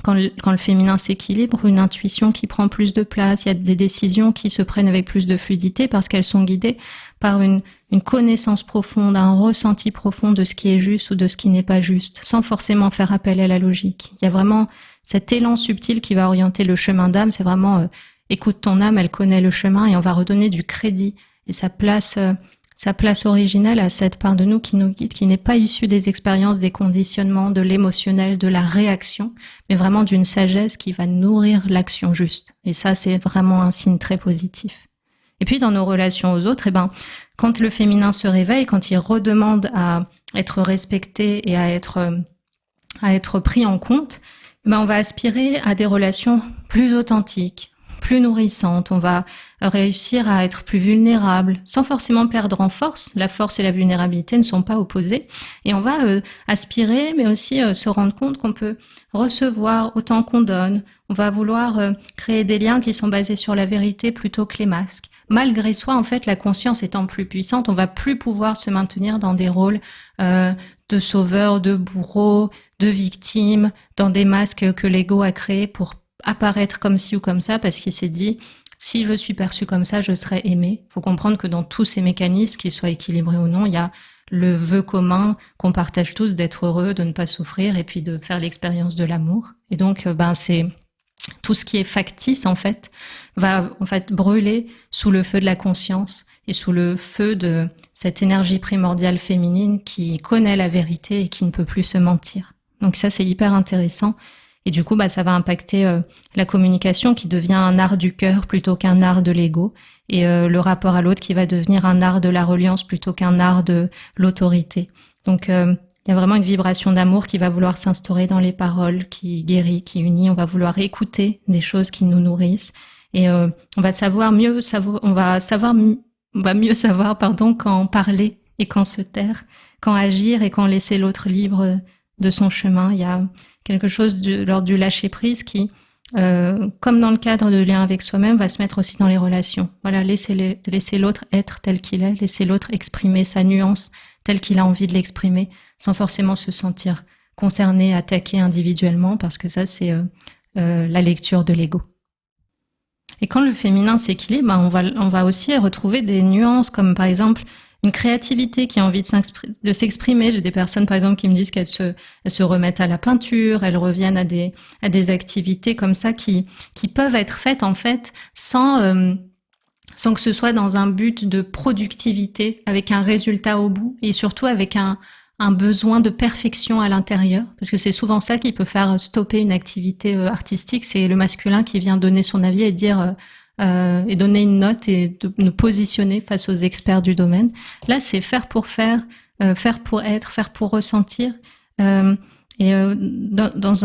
[SPEAKER 1] quand le féminin s'équilibre, une intuition qui prend plus de place, il y a des décisions qui se prennent avec plus de fluidité parce qu'elles sont guidées par une connaissance profonde, un ressenti profond de ce qui est juste ou de ce qui n'est pas juste, sans forcément faire appel à la logique. Il y a vraiment cet élan subtil qui va orienter le chemin d'âme, c'est vraiment écoute ton âme, elle connaît le chemin et on va redonner du crédit et sa place originelle à cette part de nous qui nous guide, qui n'est pas issue des expériences, des conditionnements, de l'émotionnel, de la réaction, mais vraiment d'une sagesse qui va nourrir l'action juste. Et ça, c'est vraiment un signe très positif. Et puis, dans nos relations aux autres, quand le féminin se réveille, quand il redemande à être respecté et à être pris en compte, on va aspirer à des relations plus authentiques, plus nourrissante, on va réussir à être plus vulnérable, sans forcément perdre en force. La force et la vulnérabilité ne sont pas opposées. Et on va aspirer, mais aussi se rendre compte qu'on peut recevoir autant qu'on donne. On va vouloir créer des liens qui sont basés sur la vérité plutôt que les masques. Malgré soi, en fait, la conscience étant plus puissante, on va plus pouvoir se maintenir dans des rôles de sauveur, de bourreau, de victime, dans des masques que l'ego a créés pour apparaître comme ci ou comme ça parce qu'il s'est dit si je suis perçu comme ça, je serai aimé. Il faut comprendre que dans tous ces mécanismes, qu'ils soient équilibrés ou non, il y a le vœu commun qu'on partage tous d'être heureux, de ne pas souffrir et puis de faire l'expérience de l'amour. Et donc, c'est tout ce qui est factice en fait va en fait brûler sous le feu de la conscience et sous le feu de cette énergie primordiale féminine qui connaît la vérité et qui ne peut plus se mentir. Donc ça, c'est hyper intéressant. Et du coup, ça va impacter la communication qui devient un art du cœur plutôt qu'un art de l'ego. Et le rapport à l'autre qui va devenir un art de la reliance plutôt qu'un art de l'autorité. Donc, il y a vraiment une vibration d'amour qui va vouloir s'instaurer dans les paroles, qui guérit, qui unit. On va vouloir écouter des choses qui nous nourrissent. Et on va mieux savoir quand parler et quand se taire, quand agir et quand laisser l'autre libre de son chemin. Il y a quelque chose lors du lâcher-prise qui, comme dans le cadre de lien avec soi-même, va se mettre aussi dans les relations. Voilà, laisser l'autre être tel qu'il est, laisser l'autre exprimer sa nuance telle qu'il a envie de l'exprimer, sans forcément se sentir concerné, attaqué individuellement, parce que ça, c'est la lecture de l'ego. Et quand le féminin s'équilibre, on va aussi retrouver des nuances, comme par exemple une créativité qui a envie de s'exprimer. J'ai des personnes, par exemple, qui me disent qu'elles se remettent à la peinture, elles reviennent à des activités comme ça qui peuvent être faites, en fait, sans que ce soit dans un but de productivité, avec un résultat au bout, et surtout avec un besoin de perfection à l'intérieur. Parce que c'est souvent ça qui peut faire stopper une activité artistique, c'est le masculin qui vient donner son avis et dire... et donner une note et de nous positionner face aux experts du domaine. Là, c'est faire pour faire, faire pour être, faire pour ressentir, dans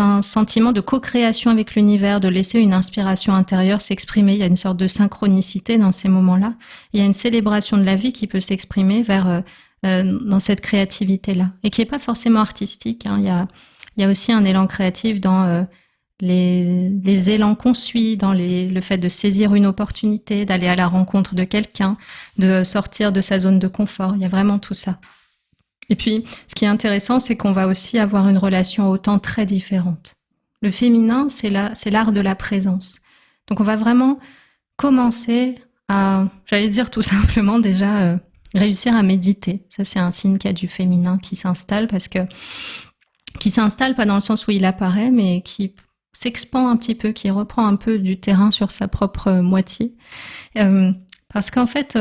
[SPEAKER 1] un sentiment de co-création avec l'univers, de laisser une inspiration intérieure s'exprimer. Il y a une sorte de synchronicité dans ces moments-là. Il y a une célébration de la vie qui peut s'exprimer dans cette créativité-là et qui est pas forcément artistique. Il y a aussi un élan créatif dans les élans qu'on suit, dans le fait de saisir une opportunité, d'aller à la rencontre de quelqu'un, de sortir de sa zone de confort. Il y a vraiment tout ça. Et puis, ce qui est intéressant, c'est qu'on va aussi avoir une relation au temps très différente. Le féminin, c'est l'art de la présence. Donc, on va vraiment commencer à, j'allais dire tout simplement déjà, réussir à méditer. Ça, c'est un signe qu'il y a du féminin qui s'installe qui s'installe pas dans le sens où il apparaît, mais qui s'expand un petit peu, qui reprend un peu du terrain sur sa propre moitié. Parce qu'en fait,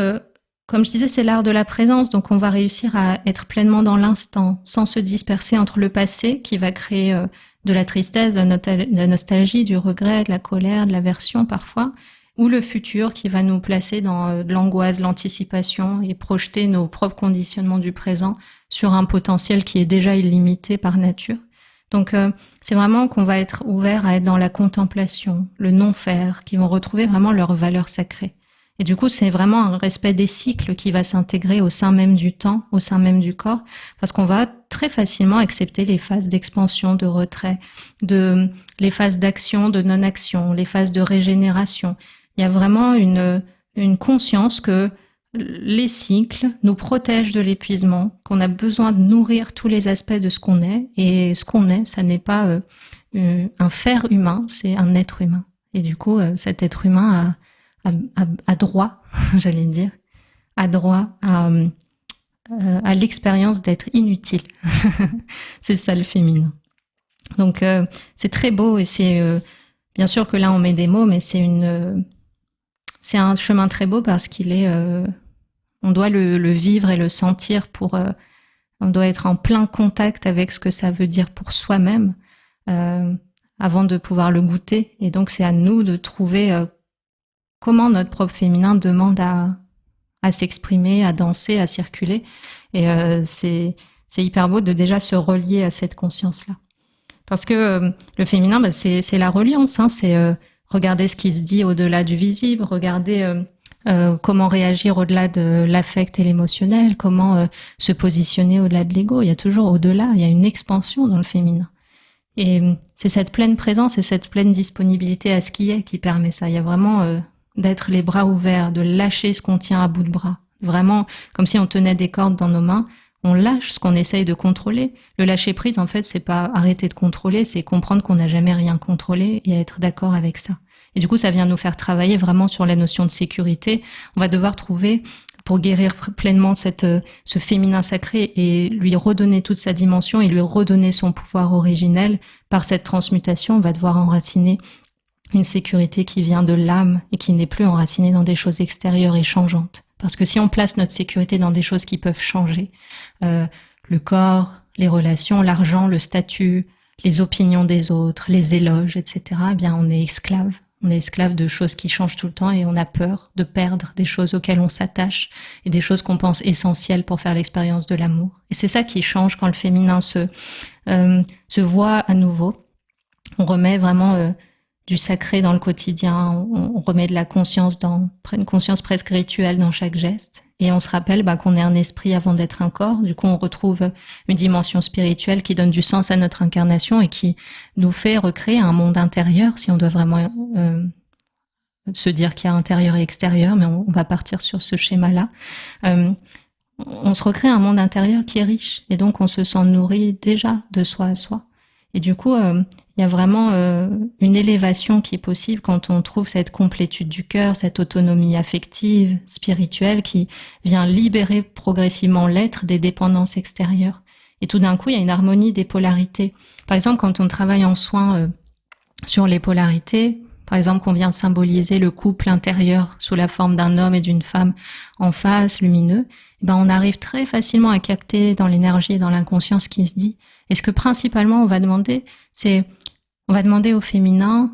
[SPEAKER 1] comme je disais, c'est l'art de la présence, donc on va réussir à être pleinement dans l'instant, sans se disperser entre le passé qui va créer de la tristesse, de la nostalgie, du regret, de la colère, de l'aversion parfois, ou le futur qui va nous placer dans de l'angoisse, l'anticipation et projeter nos propres conditionnements du présent sur un potentiel qui est déjà illimité par nature. Donc c'est vraiment qu'on va être ouvert à être dans la contemplation, le non-faire, qui vont retrouver vraiment leur valeur sacrée. Et du coup, c'est vraiment un respect des cycles qui va s'intégrer au sein même du temps, au sein même du corps, parce qu'on va très facilement accepter les phases d'expansion, de retrait, les phases d'action, de non-action, les phases de régénération. Il y a vraiment une conscience que les cycles nous protègent de l'épuisement, qu'on a besoin de nourrir tous les aspects de ce qu'on est, et ce qu'on est, ça n'est pas un faire humain, c'est un être humain. Et du coup, cet être humain a droit, j'allais dire, a droit à l'expérience d'être inutile. C'est ça le féminin. Donc c'est très beau et c'est bien sûr que là on met des mots, mais c'est un chemin très beau parce qu'il est on doit le vivre et le sentir on doit être en plein contact avec ce que ça veut dire pour soi-même avant de pouvoir le goûter. Et donc c'est à nous de trouver comment notre propre féminin demande à s'exprimer, à danser, à circuler. Et c'est hyper beau de déjà se relier à cette conscience-là. Parce que le féminin, c'est la reliance, hein, c'est regarder ce qui se dit au-delà du visible, regarder comment réagir au-delà de l'affect et l'émotionnel, comment se positionner au-delà de l'ego. Il y a toujours au-delà, il y a une expansion dans le féminin. Et c'est cette pleine présence et cette pleine disponibilité à ce qui est qui permet ça. Il y a vraiment d'être les bras ouverts, de lâcher ce qu'on tient à bout de bras. Vraiment, comme si on tenait des cordes dans nos mains, on lâche ce qu'on essaye de contrôler. Le lâcher prise, en fait, c'est pas arrêter de contrôler, c'est comprendre qu'on n'a jamais rien contrôlé et être d'accord avec ça. Et du coup, ça vient nous faire travailler vraiment sur la notion de sécurité. On va devoir trouver, pour guérir pleinement ce féminin sacré et lui redonner toute sa dimension et lui redonner son pouvoir originel, par cette transmutation, on va devoir enraciner une sécurité qui vient de l'âme et qui n'est plus enracinée dans des choses extérieures et changeantes. Parce que si on place notre sécurité dans des choses qui peuvent changer, le corps, les relations, l'argent, le statut, les opinions des autres, les éloges, etc., eh bien on est esclave. On est esclave de choses qui changent tout le temps et on a peur de perdre des choses auxquelles on s'attache et des choses qu'on pense essentielles pour faire l'expérience de l'amour. Et c'est ça qui change quand le féminin se voit à nouveau. On remet vraiment du sacré dans le quotidien, on remet de la conscience une conscience presque rituelle dans chaque geste. Et on se rappelle qu'on est un esprit avant d'être un corps. Du coup, on retrouve une dimension spirituelle qui donne du sens à notre incarnation et qui nous fait recréer un monde intérieur, si on doit vraiment se dire qu'il y a intérieur et extérieur, mais on va partir sur ce schéma-là. On se recrée un monde intérieur qui est riche et donc on se sent nourri déjà de soi à soi. Et du coup, il y a vraiment une élévation qui est possible quand on trouve cette complétude du cœur, cette autonomie affective, spirituelle qui vient libérer progressivement l'être des dépendances extérieures. Et tout d'un coup, il y a une harmonie des polarités. Par exemple, quand on travaille en soins sur les polarités, par exemple qu'on vient symboliser le couple intérieur sous la forme d'un homme et d'une femme en face, lumineux, on arrive très facilement à capter dans l'énergie et dans l'inconscience ce qui se dit. Et ce que principalement on va demander au féminin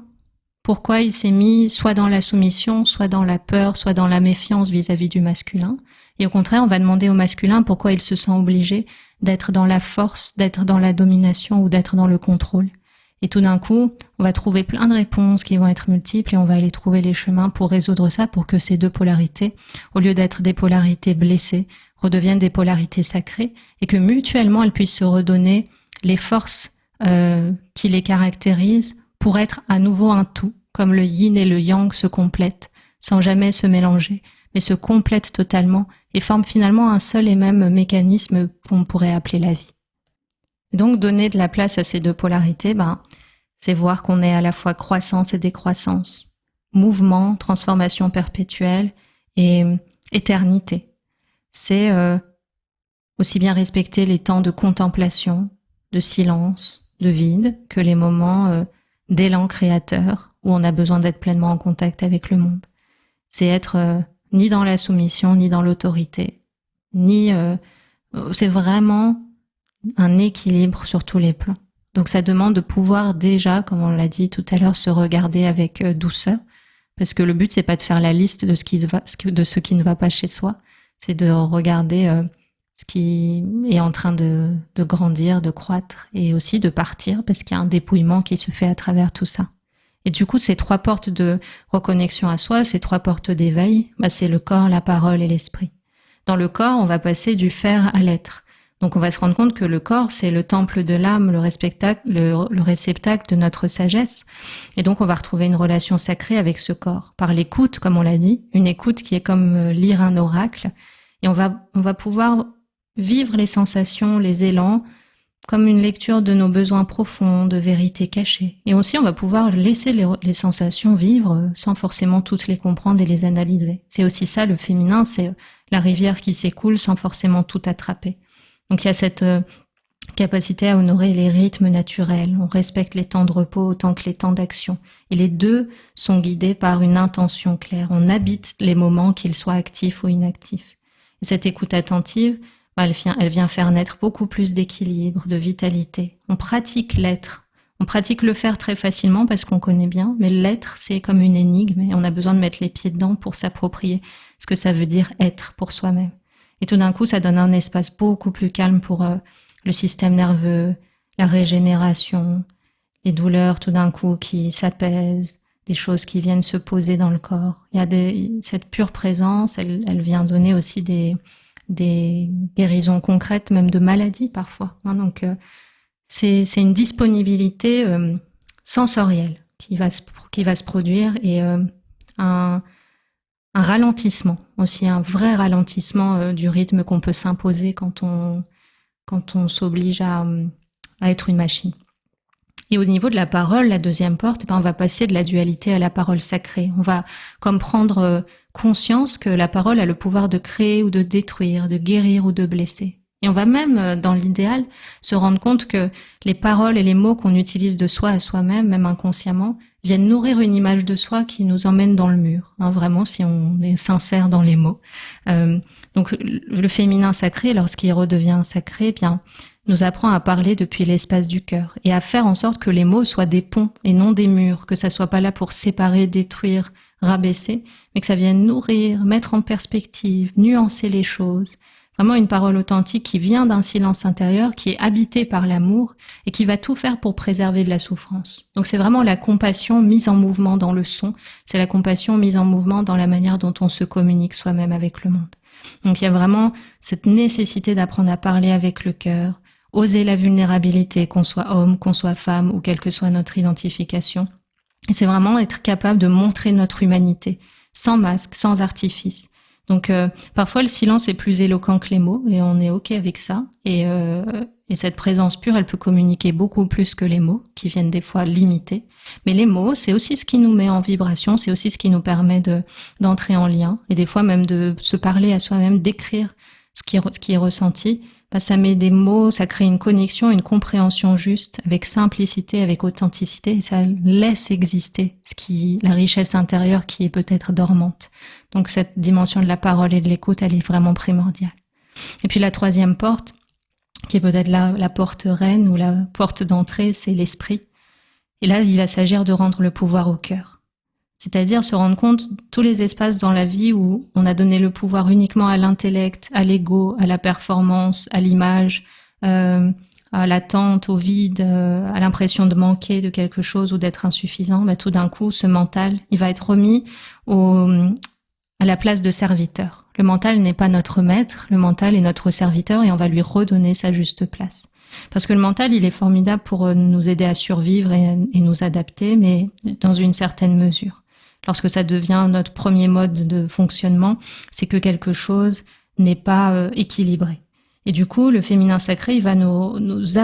[SPEAKER 1] pourquoi il s'est mis soit dans la soumission, soit dans la peur, soit dans la méfiance vis-à-vis du masculin. Et au contraire, on va demander au masculin pourquoi il se sent obligé d'être dans la force, d'être dans la domination ou d'être dans le contrôle. Et tout d'un coup, on va trouver plein de réponses qui vont être multiples et on va aller trouver les chemins pour résoudre ça, pour que ces deux polarités, au lieu d'être des polarités blessées, redeviennent des polarités sacrées et que mutuellement elles puissent se redonner les forces qui les caractérisent pour être à nouveau un tout, comme le yin et le yang se complètent, sans jamais se mélanger, mais se complètent totalement et forment finalement un seul et même mécanisme qu'on pourrait appeler la vie. Donc donner de la place à ces deux polarités, c'est voir qu'on est à la fois croissance et décroissance, mouvement, transformation perpétuelle et éternité. C'est aussi bien respecter les temps de contemplation, de silence, de vide, que les moments d'élan créateur où on a besoin d'être pleinement en contact avec le monde. C'est être ni dans la soumission, ni dans l'autorité, c'est vraiment un équilibre sur tous les plans. Donc ça demande de pouvoir déjà, comme on l'a dit tout à l'heure, se regarder avec douceur, parce que le but c'est pas de faire la liste de ce qui ne va pas chez soi, c'est de regarder ce qui est en train de grandir, de croître, et aussi de partir, parce qu'il y a un dépouillement qui se fait à travers tout ça. Et du coup, ces 3 portes de reconnexion à soi, ces 3 portes d'éveil, c'est le corps, la parole et l'esprit. Dans le corps, on va passer du faire à l'être. Donc on va se rendre compte que le corps, c'est le temple de l'âme, le réceptacle de notre sagesse. Et donc on va retrouver une relation sacrée avec ce corps, par l'écoute, comme on l'a dit, une écoute qui est comme lire un oracle. Et on va pouvoir vivre les sensations, les élans, comme une lecture de nos besoins profonds, de vérités cachées. Et aussi, on va pouvoir laisser les sensations vivre sans forcément toutes les comprendre et les analyser. C'est aussi ça, le féminin, c'est la rivière qui s'écoule sans forcément tout attraper. Donc il y a cette capacité à honorer les rythmes naturels. On respecte les temps de repos autant que les temps d'action. Et les deux sont guidés par une intention claire. On habite les moments, qu'ils soient actifs ou inactifs. Et cette écoute attentive, elle vient faire naître beaucoup plus d'équilibre, de vitalité. On pratique l'être. On pratique le faire très facilement parce qu'on connaît bien, mais l'être, c'est comme une énigme et on a besoin de mettre les pieds dedans pour s'approprier ce que ça veut dire être pour soi-même. Et tout d'un coup, ça donne un espace beaucoup plus calme pour le système nerveux, la régénération, les douleurs tout d'un coup qui s'apaisent, des choses qui viennent se poser dans le corps. Il y a cette pure présence, elle vient donner aussi des guérisons concrètes, même de maladies parfois. Donc c'est une disponibilité sensorielle qui va se produire et un ralentissement aussi, un vrai ralentissement du rythme qu'on peut s'imposer quand on s'oblige à être une machine. Et au niveau de la parole, la deuxième porte, on va passer de la dualité à la parole sacrée. On va comme prendre conscience que la parole a le pouvoir de créer ou de détruire, de guérir ou de blesser. Et on va même, dans l'idéal, se rendre compte que les paroles et les mots qu'on utilise de soi à soi-même, même inconsciemment, viennent nourrir une image de soi qui nous emmène dans le mur. Vraiment, si on est sincère dans les mots. Donc, le féminin sacré, lorsqu'il redevient sacré, nous apprend à parler depuis l'espace du cœur et à faire en sorte que les mots soient des ponts et non des murs, que ça soit pas là pour séparer, détruire, rabaisser, mais que ça vienne nourrir, mettre en perspective, nuancer les choses. Vraiment une parole authentique qui vient d'un silence intérieur, qui est habité par l'amour et qui va tout faire pour préserver de la souffrance. Donc c'est vraiment la compassion mise en mouvement dans le son, c'est la compassion mise en mouvement dans la manière dont on se communique soi-même avec le monde. Donc il y a vraiment cette nécessité d'apprendre à parler avec le cœur, oser la vulnérabilité, qu'on soit homme, qu'on soit femme ou quelle que soit notre identification. Et c'est vraiment être capable de montrer notre humanité, sans masque, sans artifice. Donc parfois le silence est plus éloquent que les mots et on est ok avec ça. Et cette présence pure, elle peut communiquer beaucoup plus que les mots, qui viennent des fois limiter. Mais les mots, c'est aussi ce qui nous met en vibration, c'est aussi ce qui nous permet d'entrer en lien et des fois même de se parler à soi-même, d'écrire ce qui est ressenti. Ça met des mots, ça crée une connexion, une compréhension juste, avec simplicité, avec authenticité, et ça laisse exister la richesse intérieure qui est peut-être dormante. Donc cette dimension de la parole et de l'écoute, elle est vraiment primordiale. Et puis la troisième porte, qui est peut-être la porte reine ou la porte d'entrée, c'est l'esprit. Et là, il va s'agir de rendre le pouvoir au cœur. C'est-à-dire se rendre compte de tous les espaces dans la vie où on a donné le pouvoir uniquement à l'intellect, à l'ego, à la performance, à l'image, à l'attente, au vide, à l'impression de manquer de quelque chose ou d'être insuffisant. Tout d'un coup, ce mental, il va être remis à la place de serviteur. Le mental n'est pas notre maître, le mental est notre serviteur et on va lui redonner sa juste place. Parce que le mental, il est formidable pour nous aider à survivre et nous adapter, mais dans une certaine mesure. Lorsque ça devient notre premier mode de fonctionnement, c'est que quelque chose n'est pas équilibré. Et du coup, le féminin sacré, il va nous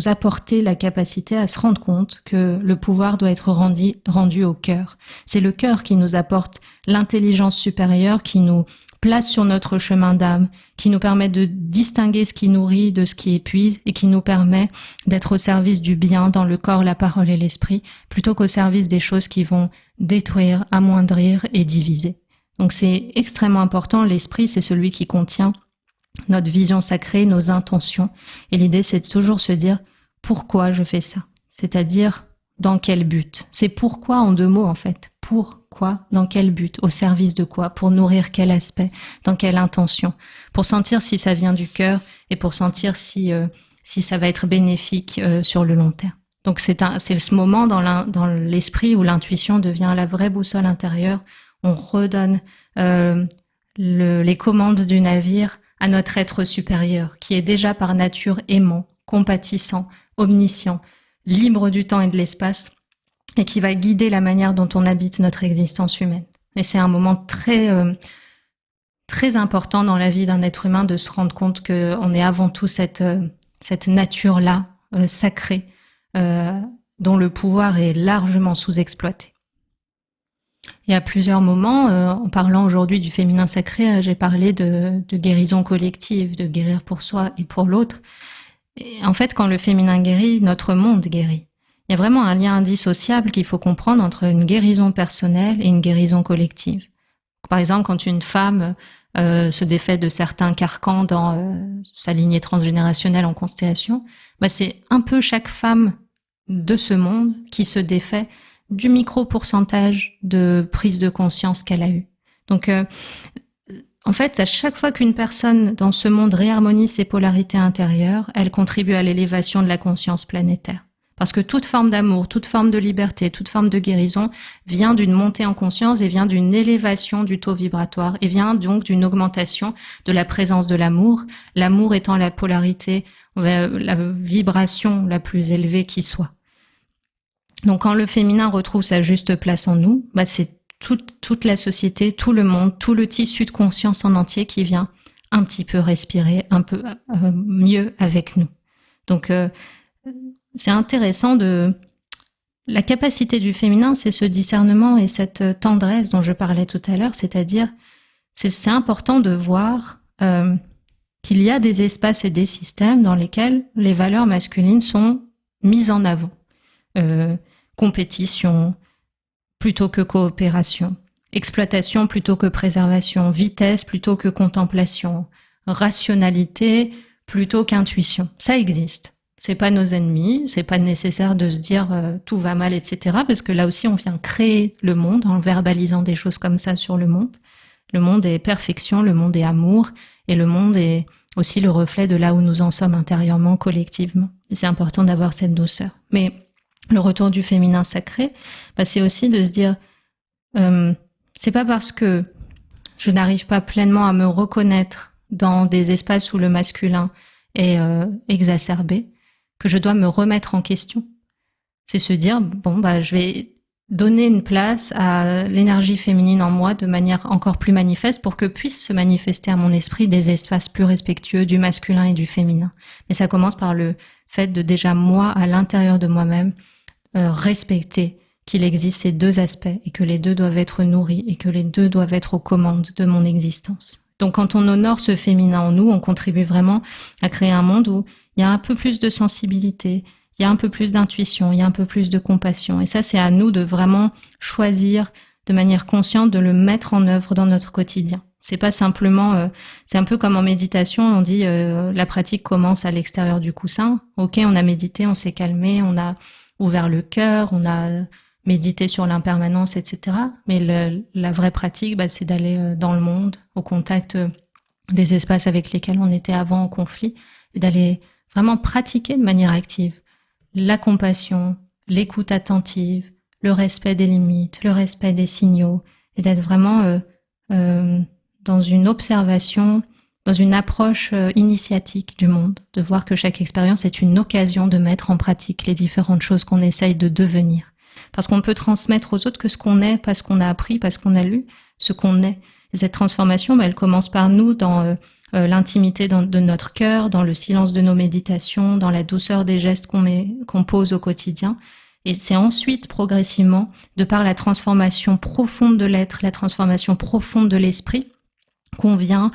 [SPEAKER 1] apporter la capacité à se rendre compte que le pouvoir doit être rendu au cœur. C'est le cœur qui nous apporte l'intelligence supérieure, qui nous place sur notre chemin d'âme, qui nous permet de distinguer ce qui nourrit de ce qui épuise et qui nous permet d'être au service du bien dans le corps, la parole et l'esprit, plutôt qu'au service des choses qui vont détruire, amoindrir et diviser. Donc c'est extrêmement important. L'esprit, c'est celui qui contient notre vision sacrée, nos intentions. Et l'idée, c'est de toujours se dire pourquoi je fais ça. C'est-à-dire dans quel but. C'est pourquoi en 2 mots en fait. Pourquoi, dans quel but, au service de quoi, pour nourrir quel aspect, dans quelle intention, pour sentir si ça vient du cœur et pour sentir si ça va être bénéfique sur le long terme. Donc c'est ce moment dans l'esprit où l'intuition devient la vraie boussole intérieure. On redonne les commandes du navire à notre être supérieur, qui est déjà par nature aimant, compatissant, omniscient, libre du temps et de l'espace, et qui va guider la manière dont on habite notre existence humaine. Et c'est un moment très important dans la vie d'un être humain de se rendre compte qu'on est avant tout cette nature-là, sacrée, dont le pouvoir est largement sous-exploité. Et à plusieurs moments, en parlant aujourd'hui du féminin sacré, j'ai parlé de guérison collective, de guérir pour soi et pour l'autre. Et en fait, quand le féminin guérit, notre monde guérit. Il y a vraiment un lien indissociable qu'il faut comprendre entre une guérison personnelle et une guérison collective. Par exemple, quand une femme se défait de certains carcans dans sa lignée transgénérationnelle en constellation, c'est un peu chaque femme de ce monde qui se défait du micro-pourcentage de prise de conscience qu'elle a eue. Donc, en fait, à chaque fois qu'une personne dans ce monde réharmonise ses polarités intérieures, elle contribue à l'élévation de la conscience planétaire. Parce que toute forme d'amour, toute forme de liberté, toute forme de guérison vient d'une montée en conscience et vient d'une élévation du taux vibratoire et vient donc d'une augmentation de la présence de l'amour, l'amour étant la polarité, la vibration la plus élevée qui soit. Donc quand le féminin retrouve sa juste place en nous, c'est toute la société, tout le monde, tout le tissu de conscience en entier qui vient un petit peu respirer, un peu mieux avec nous. Donc c'est intéressant la capacité du féminin, c'est ce discernement et cette tendresse dont je parlais tout à l'heure, c'est-à-dire c'est important de voir qu'il y a des espaces et des systèmes dans lesquels les valeurs masculines sont mises en avant. Compétition plutôt que coopération, exploitation plutôt que préservation, vitesse plutôt que contemplation, rationalité plutôt qu'intuition. Ça existe. C'est pas nos ennemis, c'est pas nécessaire de se dire tout va mal, etc. Parce que là aussi on vient créer le monde en verbalisant des choses comme ça sur le monde. Le monde est perfection, le monde est amour, et le monde est aussi le reflet de là où nous en sommes intérieurement, collectivement. Et c'est important d'avoir cette douceur. Mais le retour du féminin sacré, c'est aussi de se dire, c'est pas parce que je n'arrive pas pleinement à me reconnaître dans des espaces où le masculin est exacerbé que je dois me remettre en question. C'est se dire, je vais donner une place à l'énergie féminine en moi de manière encore plus manifeste pour que puissent se manifester à mon esprit des espaces plus respectueux du masculin et du féminin. Mais ça commence par le fait de déjà moi, à l'intérieur de moi-même, respecter qu'il existe ces 2 aspects et que les 2 doivent être nourris et que les 2 doivent être aux commandes de mon existence. Donc quand on honore ce féminin en nous, on contribue vraiment à créer un monde où il y a un peu plus de sensibilité, il y a un peu plus d'intuition, il y a un peu plus de compassion. Et ça, c'est à nous de vraiment choisir de manière consciente de le mettre en œuvre dans notre quotidien. C'est pas simplement, c'est un peu comme en méditation, on dit la pratique commence à l'extérieur du coussin. Ok, on a médité, on s'est calmé, on a ouvert le cœur, on a médité sur l'impermanence, etc. Mais la vraie pratique, c'est d'aller dans le monde, au contact des espaces avec lesquels on était avant en conflit, et d'aller vraiment pratiquer de manière active la compassion, l'écoute attentive, le respect des limites, le respect des signaux, et d'être vraiment dans une observation, dans une approche initiatique du monde, de voir que chaque expérience est une occasion de mettre en pratique les différentes choses qu'on essaye de devenir. Parce qu'on peut transmettre aux autres que ce qu'on est, parce qu'on a appris, parce qu'on a lu, ce qu'on est. Et cette transformation, elle commence par nous dans l'intimité de notre cœur, dans le silence de nos méditations, dans la douceur des gestes qu'on pose au quotidien. Et c'est ensuite, progressivement, de par la transformation profonde de l'être, la transformation profonde de l'esprit, qu'on vient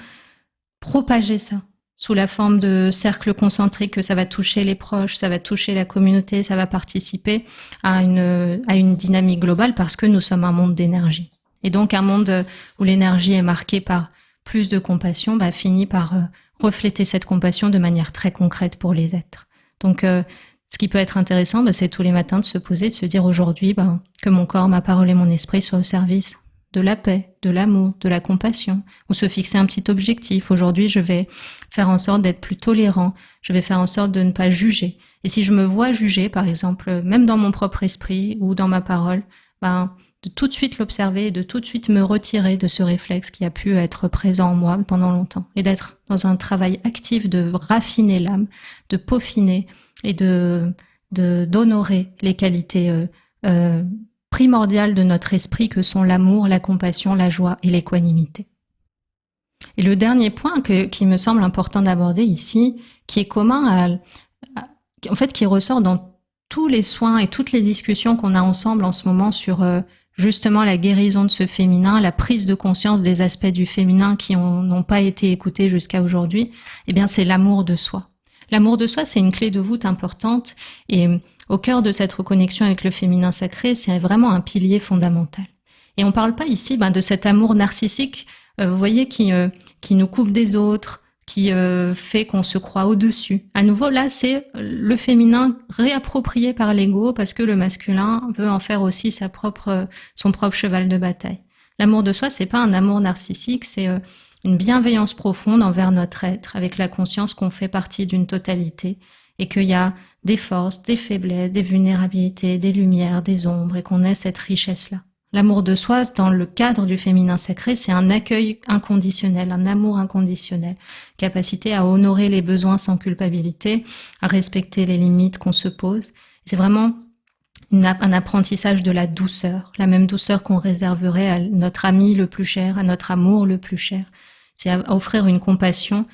[SPEAKER 1] propager ça sous la forme de cercles concentriques, que ça va toucher les proches, ça va toucher la communauté, ça va participer à une dynamique globale parce que nous sommes un monde d'énergie. Et donc un monde où l'énergie est marquée par plus de compassion finit par refléter cette compassion de manière très concrète pour les êtres. Donc ce qui peut être intéressant, c'est tous les matins de se poser, de se dire aujourd'hui que mon corps, ma parole et mon esprit soient au service de la paix, de l'amour, de la compassion, ou se fixer un petit objectif. Aujourd'hui, je vais faire en sorte d'être plus tolérant, je vais faire en sorte de ne pas juger. Et si je me vois juger, par exemple, même dans mon propre esprit ou dans ma parole, de tout de suite l'observer et de tout de suite me retirer de ce réflexe qui a pu être présent en moi pendant longtemps, et d'être dans un travail actif de raffiner l'âme, de peaufiner et d'honorer les qualités primordiales de notre esprit que sont l'amour, la compassion, la joie et l'équanimité. Et le dernier point qui me semble important d'aborder ici, qui est commun en fait, qui ressort dans tous les soins et toutes les discussions qu'on a ensemble en ce moment sur justement la guérison de ce féminin, la prise de conscience des aspects du féminin qui n'ont pas été écoutés jusqu'à aujourd'hui, c'est l'amour de soi. L'amour de soi, c'est une clé de voûte importante, et au cœur de cette reconnexion avec le féminin sacré, c'est vraiment un pilier fondamental. Et on parle pas ici de cet amour narcissique, vous voyez, qui nous coupe des autres, qui fait qu'on se croit au-dessus. À nouveau, là, c'est le féminin réapproprié par l'ego parce que le masculin veut en faire aussi son propre cheval de bataille. L'amour de soi, c'est pas un amour narcissique, c'est une bienveillance profonde envers notre être, avec la conscience qu'on fait partie d'une totalité et qu'il y a des forces, des faiblesses, des vulnérabilités, des lumières, des ombres, et qu'on ait cette richesse-là. L'amour de soi, dans le cadre du féminin sacré, c'est un accueil inconditionnel, un amour inconditionnel, capacité à honorer les besoins sans culpabilité, à respecter les limites qu'on se pose. C'est vraiment un apprentissage de la douceur, la même douceur qu'on réserverait à notre ami le plus cher, à notre amour le plus cher. C'est à offrir une compassion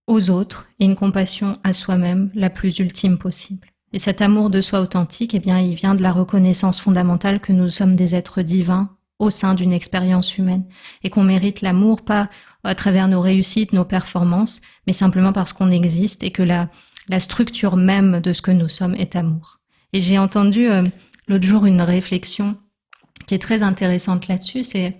[SPEAKER 1] aux autres et une compassion à soi-même la plus ultime possible. Et cet amour de soi authentique, il vient de la reconnaissance fondamentale que nous sommes des êtres divins au sein d'une expérience humaine et qu'on mérite l'amour pas à travers nos réussites, nos performances, mais simplement parce qu'on existe et que la structure même de ce que nous sommes est amour. Et j'ai entendu l'autre jour une réflexion qui est très intéressante là-dessus, c'est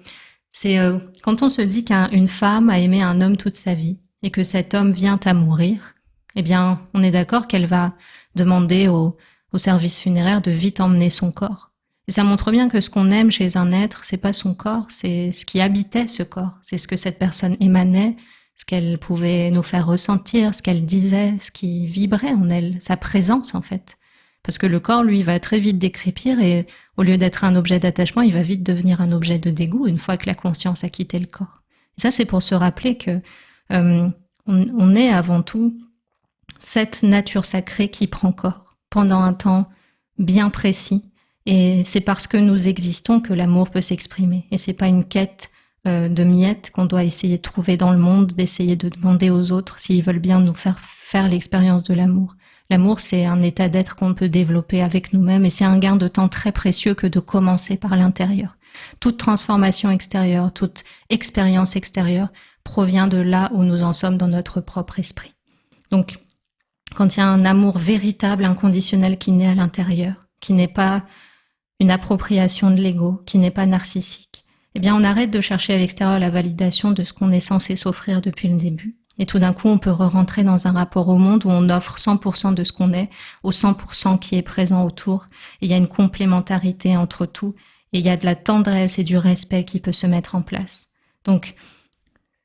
[SPEAKER 1] quand on se dit qu'une femme a aimé un homme toute sa vie et que cet homme vient à mourir, on est d'accord qu'elle va demander au service funéraire de vite emmener son corps. Et ça montre bien que ce qu'on aime chez un être, c'est pas son corps, c'est ce qui habitait ce corps, c'est ce que cette personne émanait, ce qu'elle pouvait nous faire ressentir, ce qu'elle disait, ce qui vibrait en elle, sa présence en fait. Parce que le corps, lui, va très vite décrépir et au lieu d'être un objet d'attachement, il va vite devenir un objet de dégoût une fois que la conscience a quitté le corps. Et ça, c'est pour se rappeler que on est avant tout cette nature sacrée qui prend corps pendant un temps bien précis. Et c'est parce que nous existons que l'amour peut s'exprimer. Et c'est pas une quête de miettes qu'on doit essayer de trouver dans le monde, d'essayer de demander aux autres s'ils veulent bien nous faire l'expérience de l'amour. L'amour, c'est un état d'être qu'on peut développer avec nous-mêmes et c'est un gain de temps très précieux que de commencer par l'intérieur. Toute transformation extérieure, toute expérience extérieure provient de là où nous en sommes dans notre propre esprit. Donc, quand il y a un amour véritable, inconditionnel qui naît à l'intérieur, qui n'est pas une appropriation de l'ego, qui n'est pas narcissique, on arrête de chercher à l'extérieur la validation de ce qu'on est censé s'offrir depuis le début. Et tout d'un coup, on peut re-rentrer dans un rapport au monde où on offre 100% de ce qu'on est au 100% qui est présent autour. Et il y a une complémentarité entre tout. Et il y a de la tendresse et du respect qui peut se mettre en place. Donc,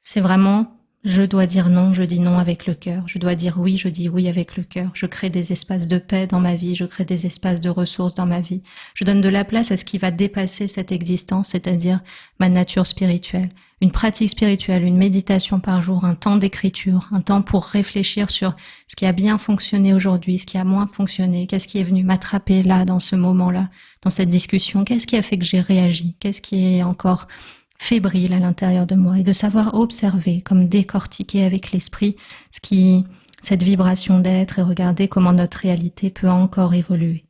[SPEAKER 1] c'est vraiment, je dois dire non, je dis non avec le cœur. Je dois dire oui, je dis oui avec le cœur. Je crée des espaces de paix dans ma vie, je crée des espaces de ressources dans ma vie. Je donne de la place à ce qui va dépasser cette existence, c'est-à-dire ma nature spirituelle. Une pratique spirituelle, une méditation par jour, un temps d'écriture, un temps pour réfléchir sur ce qui a bien fonctionné aujourd'hui, ce qui a moins fonctionné, qu'est-ce qui est venu m'attraper là, dans ce moment-là, dans cette discussion, qu'est-ce qui a fait que j'ai réagi, qu'est-ce qui est encore fébrile à l'intérieur de moi, et de savoir observer, comme décortiquer avec l'esprit cette vibration d'être et regarder comment notre réalité peut encore évoluer.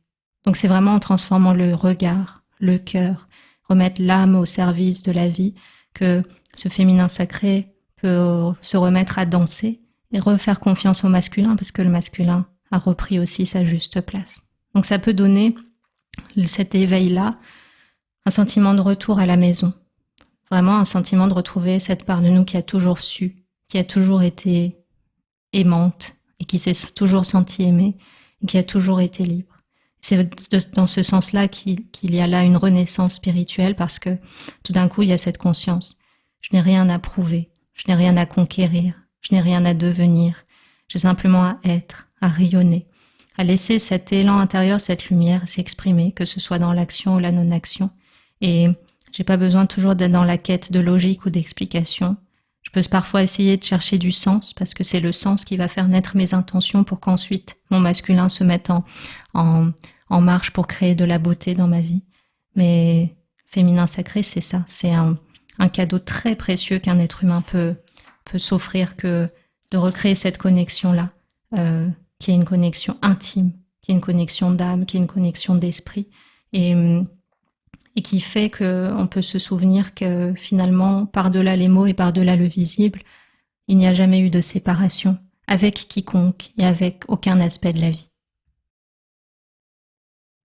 [SPEAKER 1] Donc c'est vraiment en transformant le regard, le cœur, remettre l'âme au service de la vie que ce féminin sacré peut se remettre à danser et refaire confiance au masculin parce que le masculin a repris aussi sa juste place. Donc ça peut donner cet éveil-là, un sentiment de retour à la maison. Vraiment un sentiment de retrouver cette part de nous qui a toujours su, qui a toujours été aimante et qui s'est toujours sentie aimée et qui a toujours été libre. C'est dans ce sens-là qu'il y a là une renaissance spirituelle parce que tout d'un coup, il y a cette conscience. Je n'ai rien à prouver, je n'ai rien à conquérir, je n'ai rien à devenir. J'ai simplement à être, à rayonner, à laisser cet élan intérieur, cette lumière s'exprimer, que ce soit dans l'action ou la non-action. Et j'ai pas besoin toujours d'être dans la quête de logique ou d'explication. Je peux parfois essayer de chercher du sens parce que c'est le sens qui va faire naître mes intentions pour qu'ensuite mon masculin se mette en marche pour créer de la beauté dans ma vie. Mais féminin sacré, c'est ça. C'est un cadeau très précieux qu'un être humain peut s'offrir, que de recréer cette connexion-là, qui est une connexion intime, qui est une connexion d'âme, qui est une connexion d'esprit. Et qui fait qu'on peut se souvenir que finalement, par-delà les mots et par-delà le visible, il n'y a jamais eu de séparation avec quiconque et avec aucun aspect de la vie.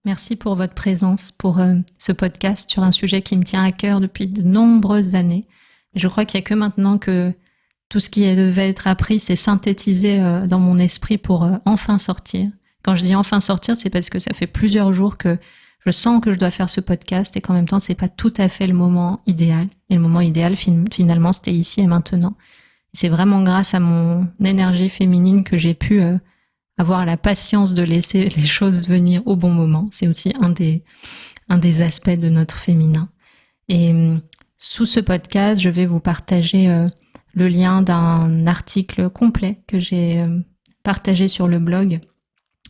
[SPEAKER 1] Merci pour votre présence, pour ce podcast sur un sujet qui me tient à cœur depuis de nombreuses années. Je crois qu'il n'y a que maintenant que tout ce qui devait être appris s'est synthétisé dans mon esprit pour enfin sortir. Quand je dis enfin sortir, c'est parce que ça fait plusieurs jours que je sens que je dois faire ce podcast et qu'en même temps, c'est pas tout à fait le moment idéal. Et le moment idéal, finalement, c'était ici et maintenant. Et c'est vraiment grâce à mon énergie féminine que j'ai pu avoir la patience de laisser les choses venir au bon moment. C'est aussi un des aspects de notre féminin. Et sous ce podcast, je vais vous partager le lien d'un article complet que j'ai partagé sur le blog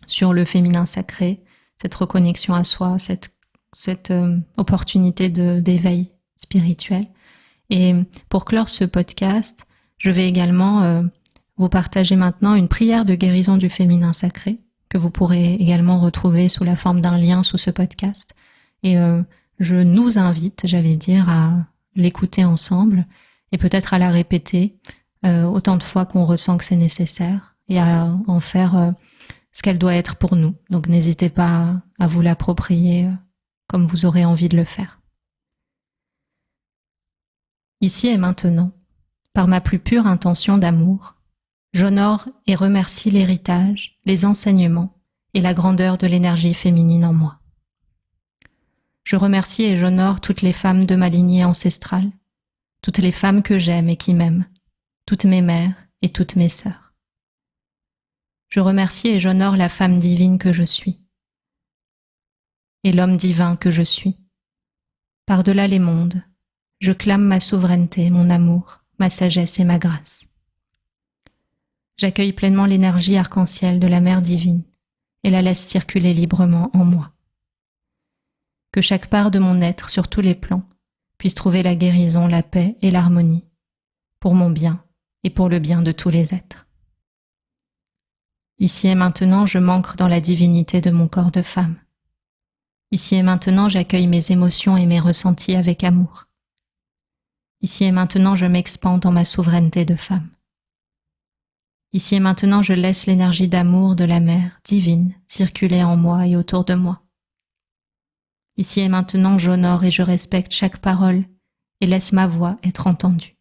[SPEAKER 1] sur le féminin sacré, cette reconnexion à soi, cette opportunité d'éveil spirituel. Et pour clore ce podcast, je vais également vous partager maintenant une prière de guérison du féminin sacré que vous pourrez également retrouver sous la forme d'un lien sous ce podcast. Et je nous invite, j'allais dire, à l'écouter ensemble et peut-être à la répéter autant de fois qu'on ressent que c'est nécessaire et à en faire ce qu'elle doit être pour nous. Donc n'hésitez pas à vous l'approprier comme vous aurez envie de le faire. Ici et maintenant, par ma plus pure intention d'amour, j'honore et remercie l'héritage, les enseignements et la grandeur de l'énergie féminine en moi. Je remercie et j'honore toutes les femmes de ma lignée ancestrale, toutes les femmes que j'aime et qui m'aiment, toutes mes mères et toutes mes sœurs. Je remercie et j'honore la femme divine que je suis et l'homme divin que je suis. Par-delà les mondes, je clame ma souveraineté, mon amour, ma sagesse et ma grâce. J'accueille pleinement l'énergie arc-en-ciel de la Mère divine et la laisse circuler librement en moi. Que chaque part de mon être sur tous les plans puisse trouver la guérison, la paix et l'harmonie, pour mon bien et pour le bien de tous les êtres. Ici et maintenant, je m'ancre dans la divinité de mon corps de femme. Ici et maintenant, j'accueille mes émotions et mes ressentis avec amour. Ici et maintenant, je m'expande dans ma souveraineté de femme. Ici et maintenant, je laisse l'énergie d'amour de la Mère divine circuler en moi et autour de moi. Ici et maintenant, j'honore et je respecte chaque parole et laisse ma voix être entendue.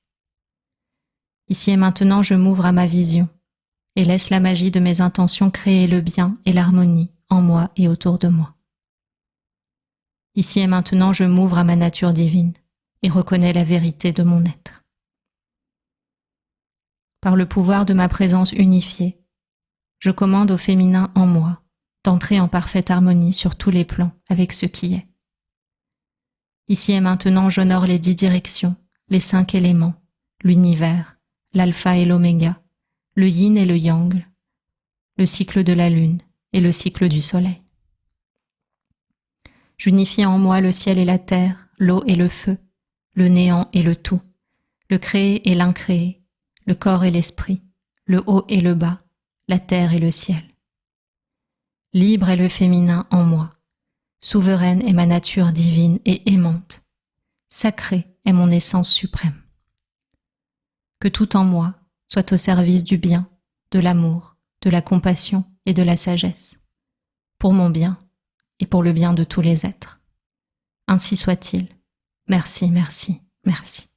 [SPEAKER 1] Ici et maintenant, je m'ouvre à ma vision et laisse la magie de mes intentions créer le bien et l'harmonie en moi et autour de moi. Ici et maintenant, je m'ouvre à ma nature divine et reconnais la vérité de mon être. Par le pouvoir de ma présence unifiée, je commande au féminin en moi d'entrer en parfaite harmonie sur tous les plans avec ce qui est. Ici et maintenant, j'honore les 10 directions, les 5 éléments, l'univers, l'alpha et l'oméga, le yin et le yang, le cycle de la lune et le cycle du soleil. J'unifie en moi le ciel et la terre, l'eau et le feu, le néant et le tout, le créé et l'incréé, le corps et l'esprit, le haut et le bas, la terre et le ciel. Libre est le féminin en moi, souveraine est ma nature divine et aimante, sacrée est mon essence suprême. Que tout en moi soit au service du bien, de l'amour, de la compassion et de la sagesse, pour mon bien et pour le bien de tous les êtres. Ainsi soit-il. Merci, merci, merci.